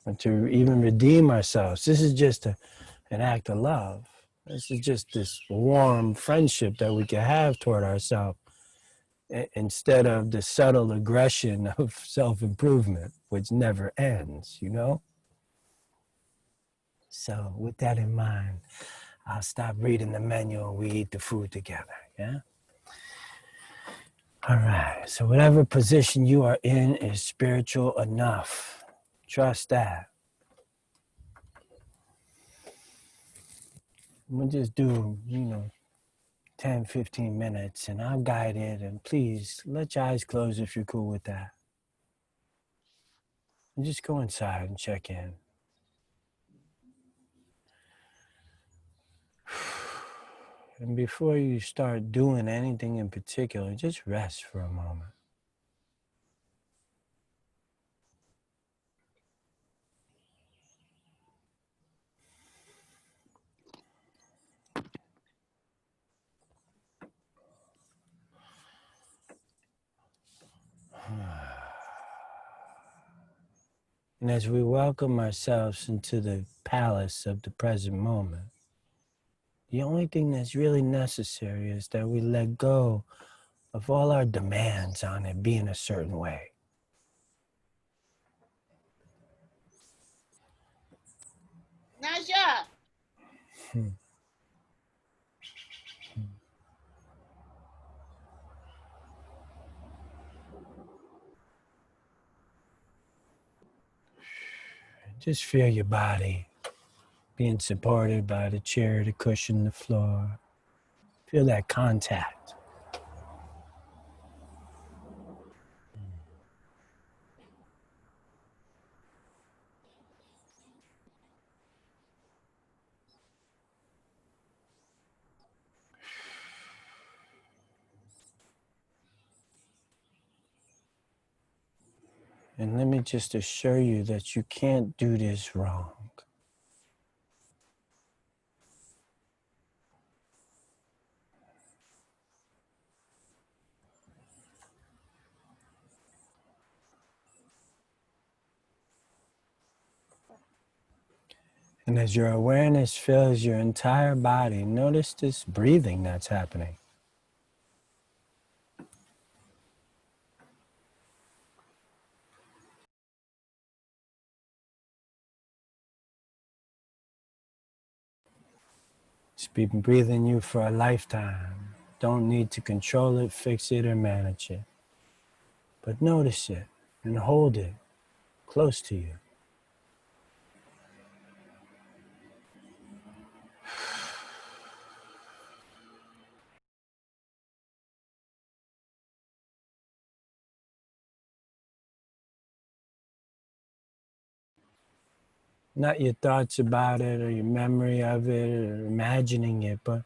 or to even redeem ourselves. This is just an act of love. This is just this warm friendship that we can have toward ourselves, instead of the subtle aggression of self-improvement, which never ends, you know? So with that in mind, I'll stop reading the menu and we eat the food together, yeah? All right, so whatever position you are in is spiritual enough. Trust that. We'll just do, 10, 15 minutes, and I'll guide it, and please let your eyes close if you're cool with that. And just go inside and check in. And before you start doing anything in particular, just rest for a moment. And as we welcome ourselves into the palace of the present moment, the only thing that's really necessary is that we let go of all our demands on it being a certain way. Naja. Just feel your body being supported by the chair, the cushion, the floor. Feel that contact. And let me just assure you that you can't do this wrong. And as your awareness fills your entire body, notice this breathing that's happening. It's been breathing you for a lifetime. Don't need to control it, fix it, or manage it. But notice it and hold it close to you. Not your thoughts about it or your memory of it or imagining it, but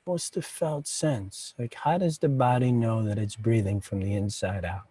what's the felt sense? Like, how does the body know that it's breathing from the inside out?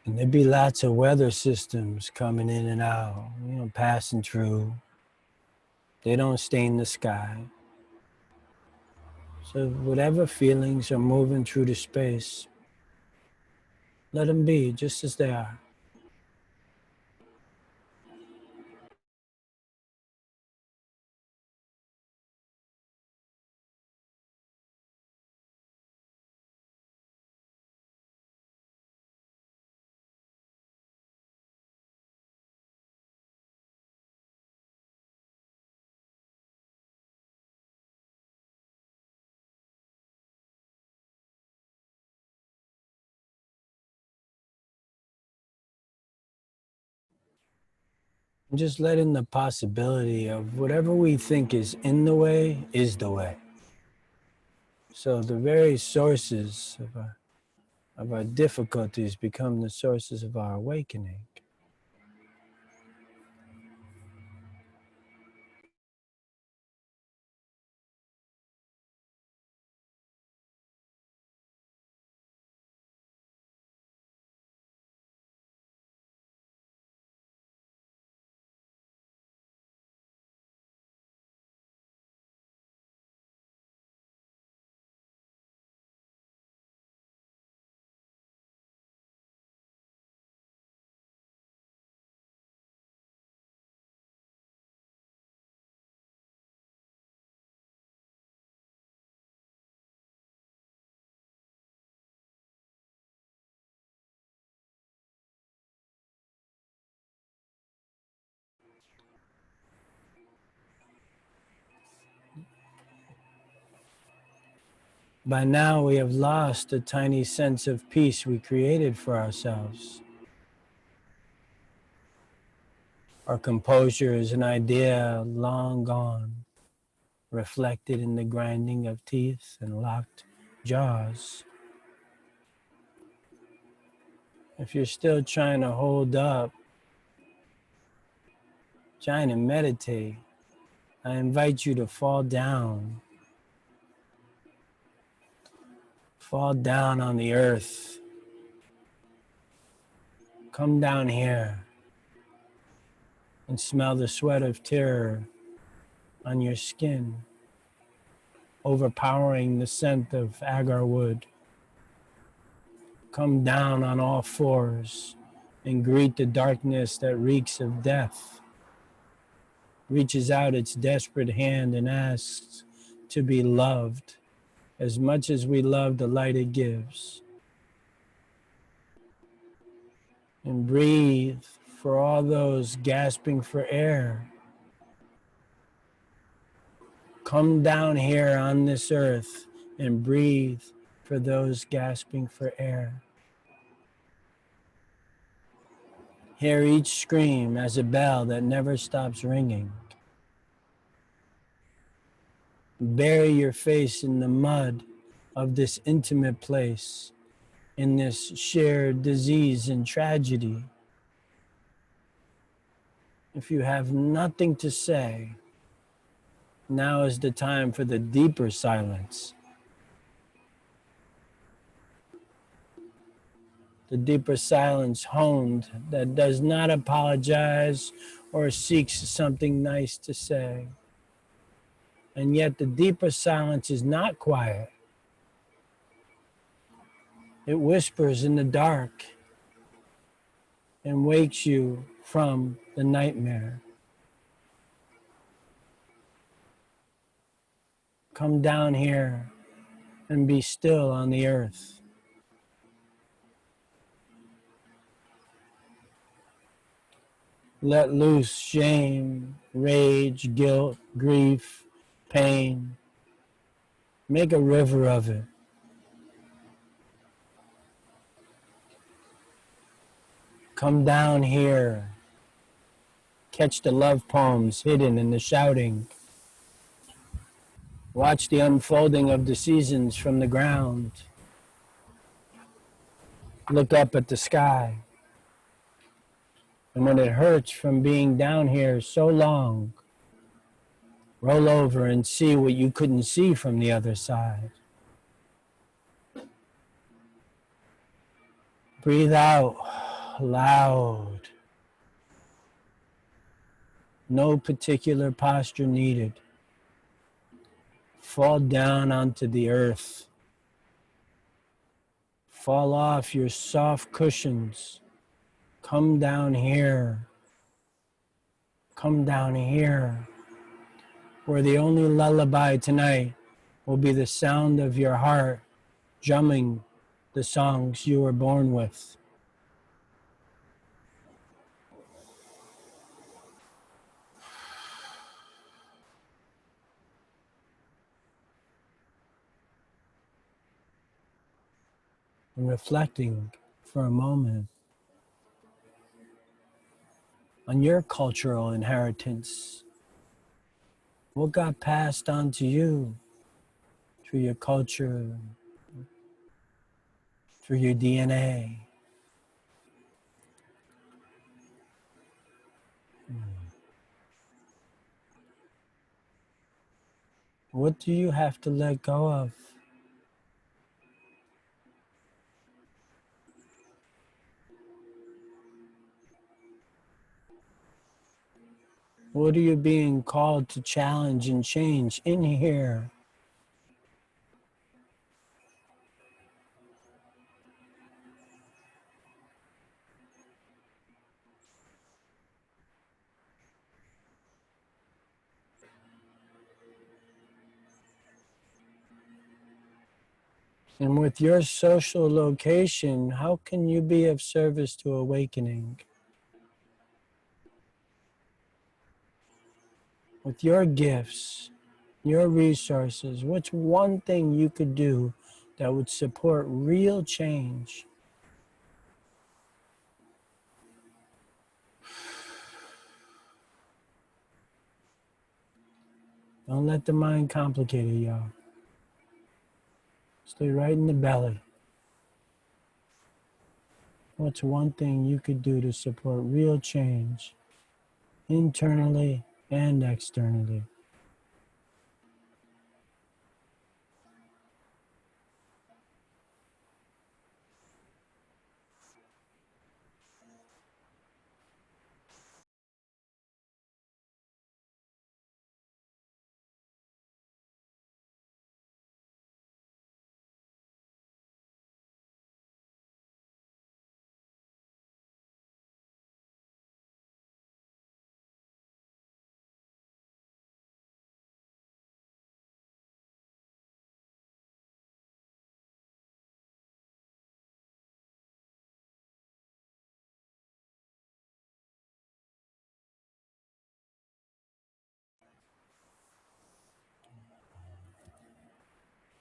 And there'd be lots of weather systems coming in and out, passing through. They don't stain the sky. So whatever feelings are moving through the space, let them be just as they are. Just letting the possibility of whatever we think is in the way is the way. So the very sources of our difficulties become the sources of our awakening. By now, we have lost the tiny sense of peace we created for ourselves. Our composure is an idea long gone, reflected in the grinding of teeth and locked jaws. If you're still trying to hold up, trying to meditate, I invite you to fall down. Fall down on the earth. Come down here and smell the sweat of terror on your skin, overpowering the scent of agar wood. Come down on all fours and greet the darkness that reeks of death, reaches out its desperate hand and asks to be loved as much as we love the light it gives. And breathe for all those gasping for air. Come down here on this earth and breathe for those gasping for air. Hear each scream as a bell that never stops ringing. Bury your face in the mud of this intimate place, in this shared disease and tragedy. If you have nothing to say, now is the time for the deeper silence. The deeper silence honed that does not apologize or seeks something nice to say. And yet the deeper silence is not quiet. It whispers in the dark and wakes you from the nightmare. Come down here and be still on the earth. Let loose shame, rage, guilt, grief, pain. Make a river of it. Come down here. Catch the love poems hidden in the shouting. Watch the unfolding of the seasons from the ground. Look up at the sky. And when it hurts from being down here so long, roll over and see what you couldn't see from the other side. Breathe out loud. No particular posture needed. Fall down onto the earth. Fall off your soft cushions. Come down here. Come down here. Where the only lullaby tonight will be the sound of your heart drumming the songs you were born with. And reflecting for a moment on your cultural inheritance. What got passed on to you through your culture, through your DNA? What do you have to let go of? What are you being called to challenge and change in here? And with your social location, how can you be of service to awakening? With your gifts, your resources, what's one thing you could do that would support real change? Don't let the mind complicate it, y'all. Stay right in the belly. What's one thing you could do to support real change, internally and externally?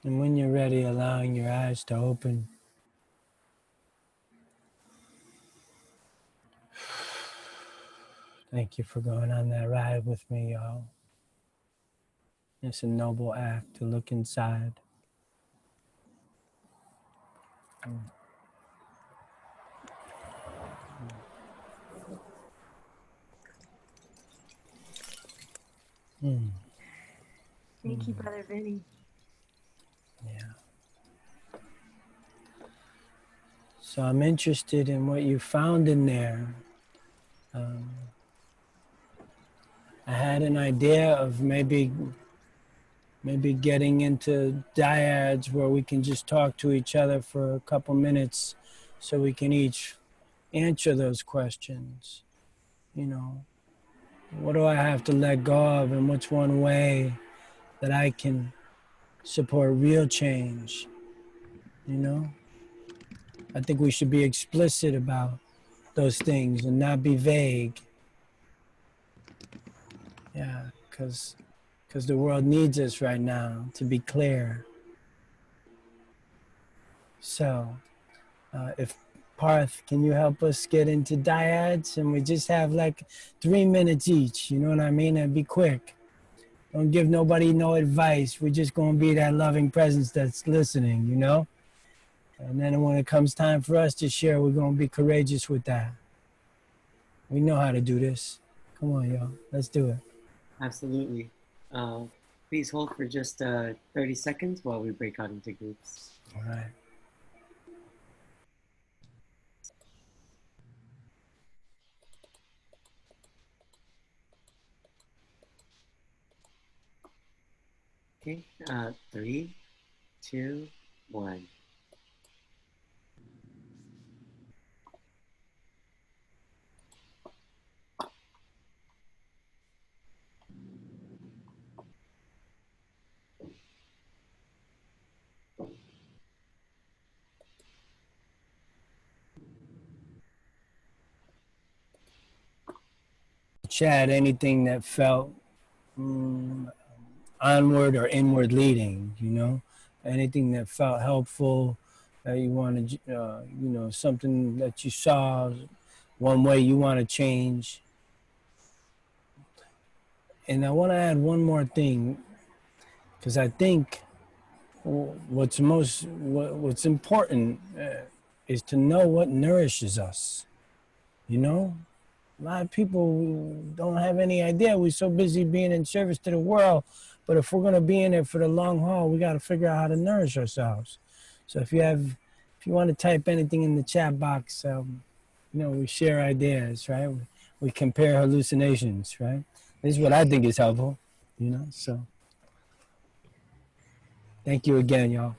And when you're ready, allowing your eyes to open. Thank you for going on that ride with me, y'all. It's a noble act to look inside. Thank you, Brother Vinny. Yeah. So I'm interested in what you found in there. I had an idea of maybe getting into dyads where we can just talk to each other for a couple minutes so we can each answer those questions. You know, what do I have to let go of, and what's one way that I can support real change? You know, I think we should be explicit about those things and not be vague. Yeah, because the world needs us right now to be clear. So, if Parth, can you help us get into dyads? And we just have like 3 minutes each, you know what I mean? And be quick. Don't give nobody no advice. We're just gonna be that loving presence that's listening, you know? And then when it comes time for us to share, we're gonna be courageous with that. We know how to do this. Come on, y'all, let's do it. Absolutely. Please hold for just 30 seconds while we break out into groups. All right. Okay, 3, 2, 1. Chat, anything that felt onward or inward leading, you know, anything that felt helpful, that you wanted, you know, something that you saw, one way you want to change. And I want to add one more thing, because I think what's important is to know what nourishes us, you know? A lot of people don't have any idea. We're so busy being in service to the world. But if we're going to be in it for the long haul, we got to figure out how to nourish ourselves. So if you want to type anything in the chat box, you know, we share ideas, right? We compare hallucinations, right? This is what I think is helpful, you know? So thank you again, y'all.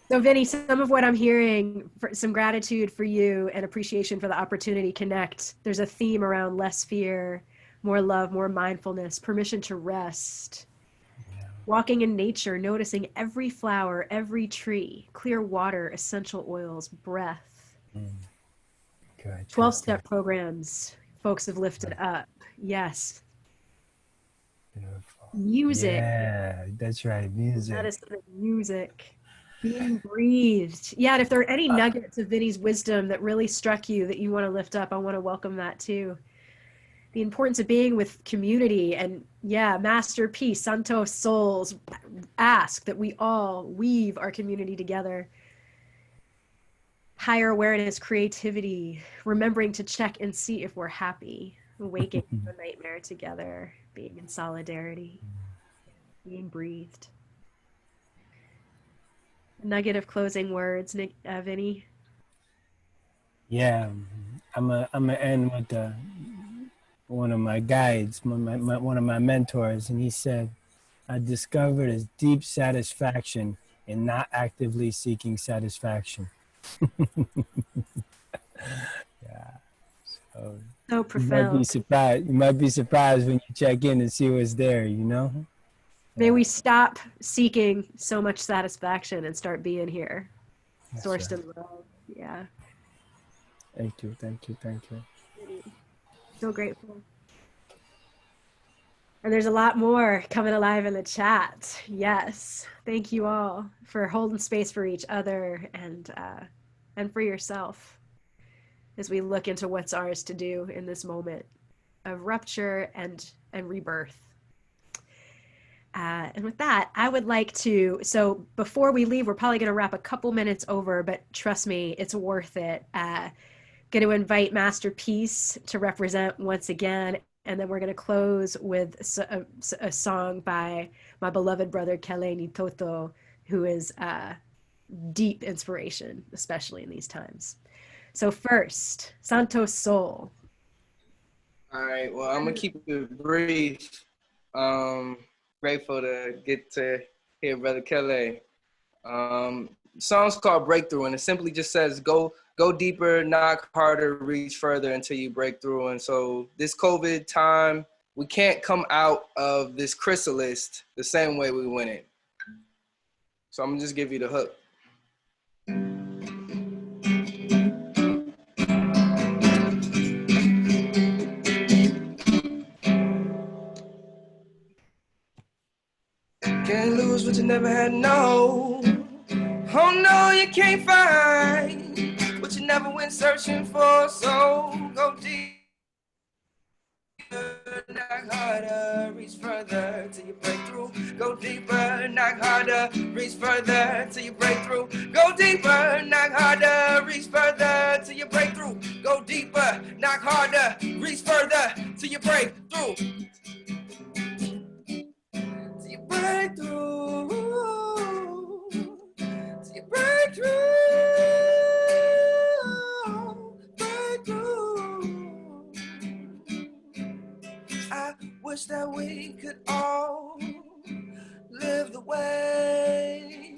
So Vinny, some of what I'm hearing, some gratitude for you and appreciation for the opportunity to connect. There's a theme around less fear, more love, more mindfulness, permission to rest, walking in nature, noticing every flower, every tree, clear water, essential oils, breath. Good. 12-step programs folks have lifted up. Yes. Beautiful. Music. Yeah, that's right. Music. Medicine and music. Being breathed. Yeah, and if there are any nuggets of Vinny's wisdom that really struck you that you want to lift up, I want to welcome that too. The importance of being with community, and yeah, Masterpiece, Santos Souls ask that we all weave our community together. higher awareness, creativity, remembering to check and see if we're happy, waking from a nightmare together, being in solidarity, being breathed. A nugget of closing words, Vinny? Yeah, I'm gonna end with one of my guides, one of my mentors, and he said, I discovered a deep satisfaction in not actively seeking satisfaction. Yeah. So So you might be profound. surprised. You might be surprised when you check in and see what's there, you know? May we stop seeking so much satisfaction and start being here. That's Sourced right. in love. Yeah. Thank you, thank you, thank you. So grateful. And there's a lot more coming alive in the chat. Yes. Thank you all for holding space for each other and for yourself as we look into what's ours to do in this moment of rupture and rebirth. And with that, I would like to, so before we leave, we're probably going to wrap a couple minutes over, but trust me, it's worth it. Going to invite Masterpiece to represent once again, and then we're going to close with a song by my beloved brother Kele Nitoto, who is deep inspiration, especially in these times. So first, Santos Soul. All right, well, I'm gonna keep it brief. Grateful to get to hear Brother Kele. Song's called Breakthrough, and it simply just says, go deeper, knock harder, reach further until you break through. And so this COVID time, we can't come out of this chrysalis the same way we went in. So I'm gonna just give you the hook. Can't lose what you never had, no. Oh no, you can't find what you never went searching for. So go deep, knock harder, reach further till you break through. Go deeper, knock harder, reach further till you break through. Go deeper, knock harder, reach further till you break through. Go deeper, knock harder, reach further till you break through. Till you break through. Till you break through. Break through. I wish that we could all live the way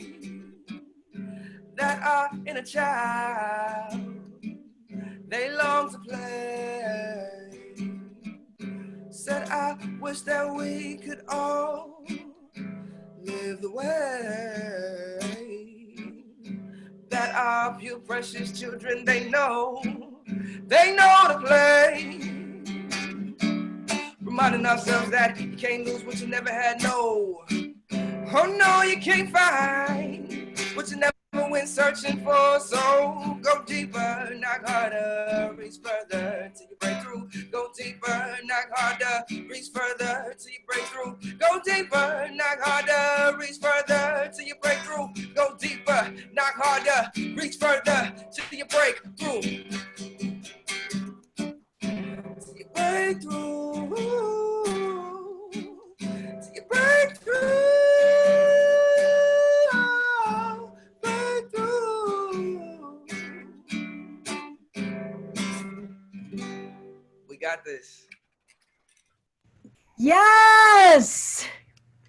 that our inner child, they long to play. Said I wish that we could all live the way that our pure precious children, they know to play. Reminding ourselves that you can't lose what you never had, no. Oh no, you can't find what you never went searching for. So go deeper, knock harder, reach further till you break through. Go deeper, knock harder, reach further till you break through. Go deeper, knock harder, reach further till you break through. Go deeper, knock harder, reach further till you break through. Till you break through. Till you break through. Got this. Yes!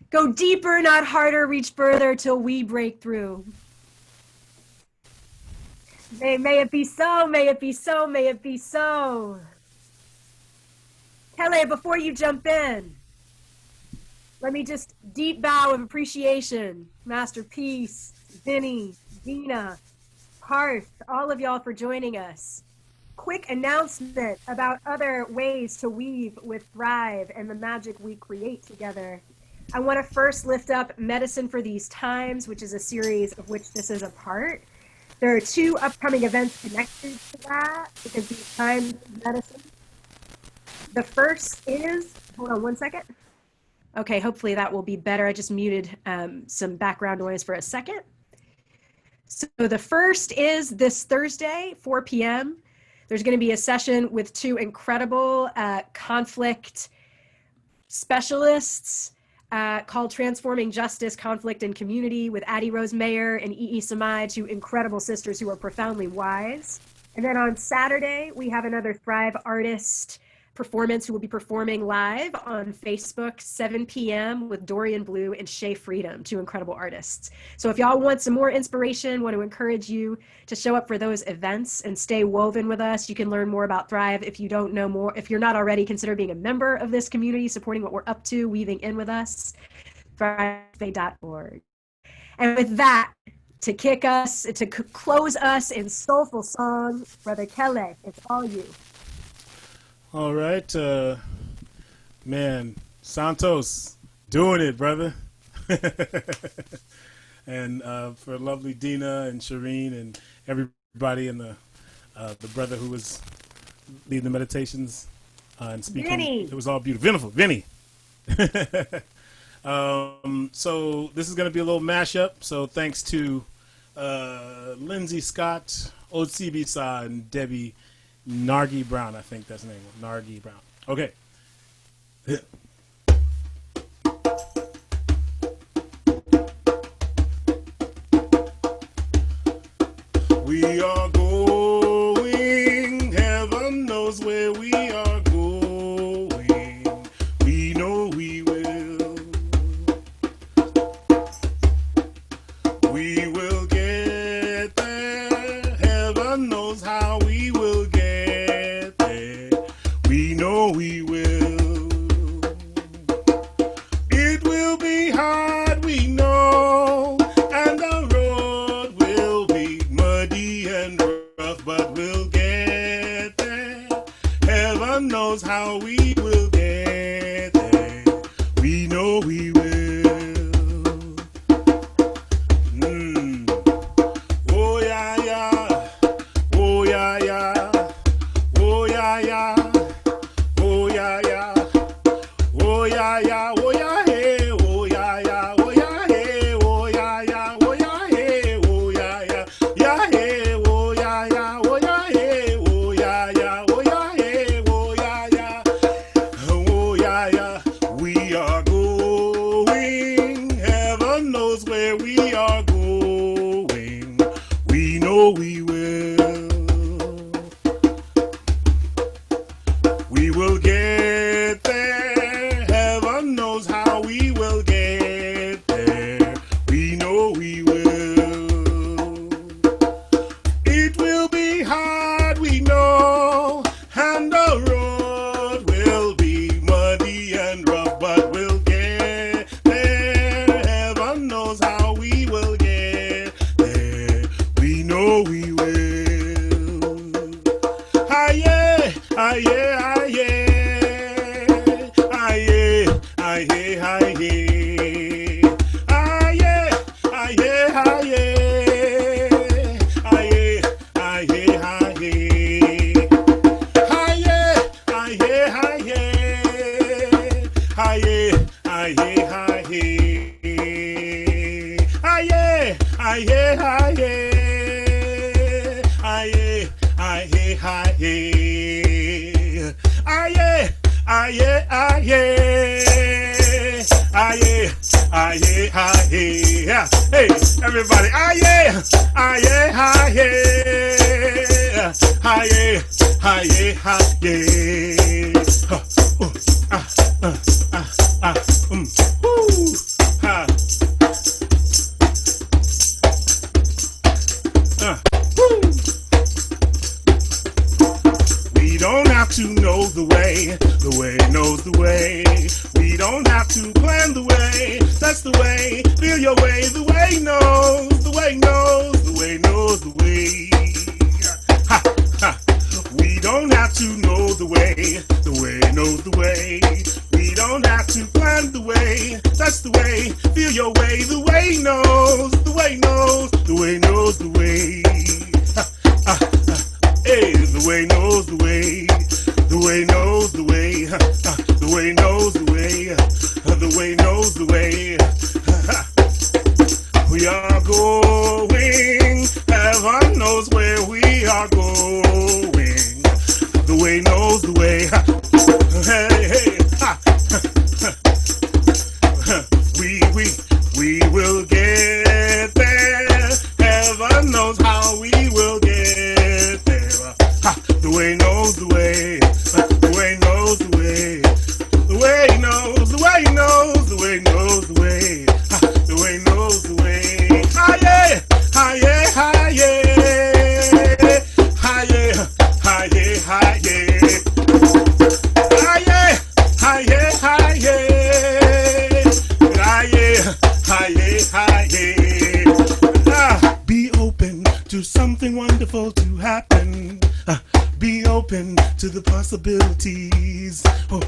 Go deeper, not harder, reach further till we break through. May it be so, may it be so, may it be so. Kele, before you jump in, let me just deep bow of appreciation. Masterpiece, Vinny, Dina, Parth, all of y'all for joining us. Quick announcement about other ways to weave with Thrive and the magic we create together. I want to first lift up Medicine for These Times, which is a series of which this is a part. There are 2 upcoming events connected to that because these times medicine. The first is, hold on one second. Okay, hopefully that will be better. I just muted some background noise for a second. So the first is this Thursday, 4 p.m. There's going to be a session with two incredible conflict specialists called Transforming Justice, Conflict, and Community with Addie Rose Mayer and E.E. Samai, two incredible sisters who are profoundly wise. And then on Saturday, we have another Thrive artist performance who will be performing live on Facebook, 7 p.m. with Dorian Blue and Shay Freedom, two incredible artists. So if y'all want some more inspiration, want to encourage you to show up for those events and stay woven with us. You can learn more about Thrive if you don't know more. If you're not already, consider being a member of this community, supporting what we're up to, weaving in with us, thrive.org. And with that, to kick us, to close us in soulful song, Brother Kele, it's all you. All right, man, Santos, doing it, brother. And for lovely Dina and Shireen and everybody and the brother who was leading the meditations and speaking. Vinny. It was all beautiful. Vinny. So this is going to be a little mashup. So thanks to Lindsay Scott, Otsibisa, and Debbie Nargi Brown, I think that's the name. Nargi Brown. Okay. We are going, heaven knows where we are going. We know we will. We will get there, heaven knows how we will get. We know we will. It will be hard, we know, and the road will be muddy and rough, but we'll get there. Heaven knows how we will get there. We know we will. Oh yeah, yeah. Oh yeah, yeah. Oh yeah, yeah. Oh yeah, yeah. Oh yeah, yeah. Oh yeah, hey. Oh yeah, yeah. Oh yeah, hey. Oh yeah, yeah. Oh yeah, hey. Oh yeah, yeah. Yeah, hey. Oh yeah, yeah. Oh yeah, hey. Oh yeah, yeah. Oh yeah, hey. Oh yeah, yeah. Oh yeah, yeah. We are going. Heaven knows where we are going. We know we will. We will get there. Heaven knows how we will get there. We know we will. It will be hard, we know, and the road will be muddy and rough, but we'll get there. Heaven knows how we will get there. We know we will. Aye, aye, aye, aye, aye, aye, aye. Hey, everybody, aye, aye, aye, aye, aye, We don't have to know the way knows the way. We don't have to plan the way, that's the way. Feel your way, the way knows, the way knows, the way knows the way. Ha, ha. We don't have to know the way knows the way. We don't have to plan the way, that's the way. Feel your way, the way knows, the way knows, the way knows the way. Ha, ha, ha. Hey, the way knows the way, the way knows the way, the way knows the way, the way knows the way. We are going, way knows the way. Hey, hey, ha. We will get there. Heaven knows how we will get there. The way knows the way. The way knows the way. The way knows, the way knows, the way knows the way. The way knows the way. Ah yeah, ah yeah, ah yeah. Ah yeah, ah yeah, ah yeah. Ah yeah, ah yeah, ah yeah. Ah yeah, ah yeah, ah yeah. Be open to something wonderful to happen. Be open to the possibilities. Oh.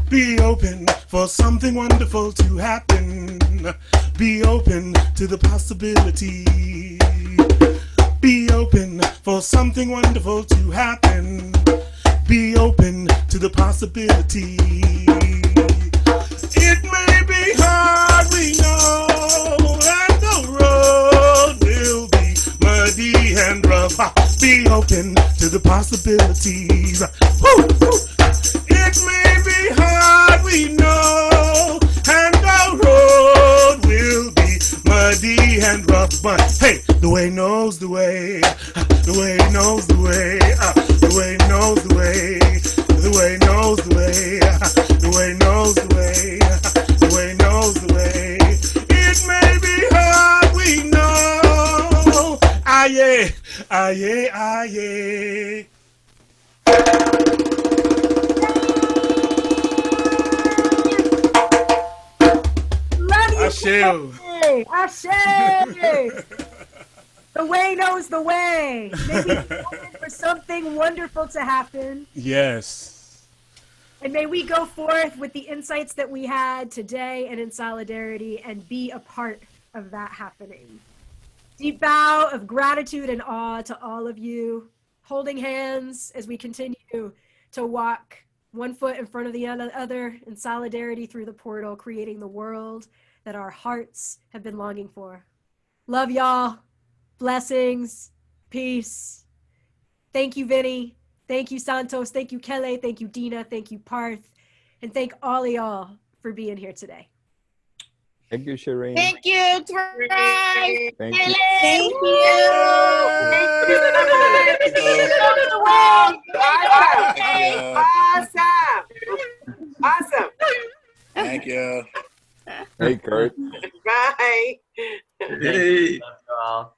Be open for something wonderful to happen. Be open to the possibility. Be open for something wonderful to happen. Be open to the possibility. It may be hard, we know, and the road will be muddy and rough. Be open to the possibilities. Woo, woo. It may be hard, we know, and the road will be muddy and rough, but hey, the way knows the way, the way knows the way, the way knows the way, the way knows the way, the way knows the way, the way knows the way. It may be hard, we know. Ah yeah, ah yeah, ah yeah. Ashe! Ashe! The way knows the way. May we be open for something wonderful to happen. Yes. And may we go forth with the insights that we had today and in solidarity and be a part of that happening. Deep bow of gratitude and awe to all of you, holding hands as we continue to walk one foot in front of the other in solidarity through the portal, creating the world that our hearts have been longing for. Love y'all. Blessings. Peace. Thank you, Vinny. Thank you, Santos. Thank you, Kele. Thank you, Dina. Thank you, Parth. And thank all of y'all for being here today. Thank you, Shireen. Thank you, Thrive. Thank you. Thank you. Awesome. Awesome. Thank you. Hey, Kurt. Bye. Hey. Love you all.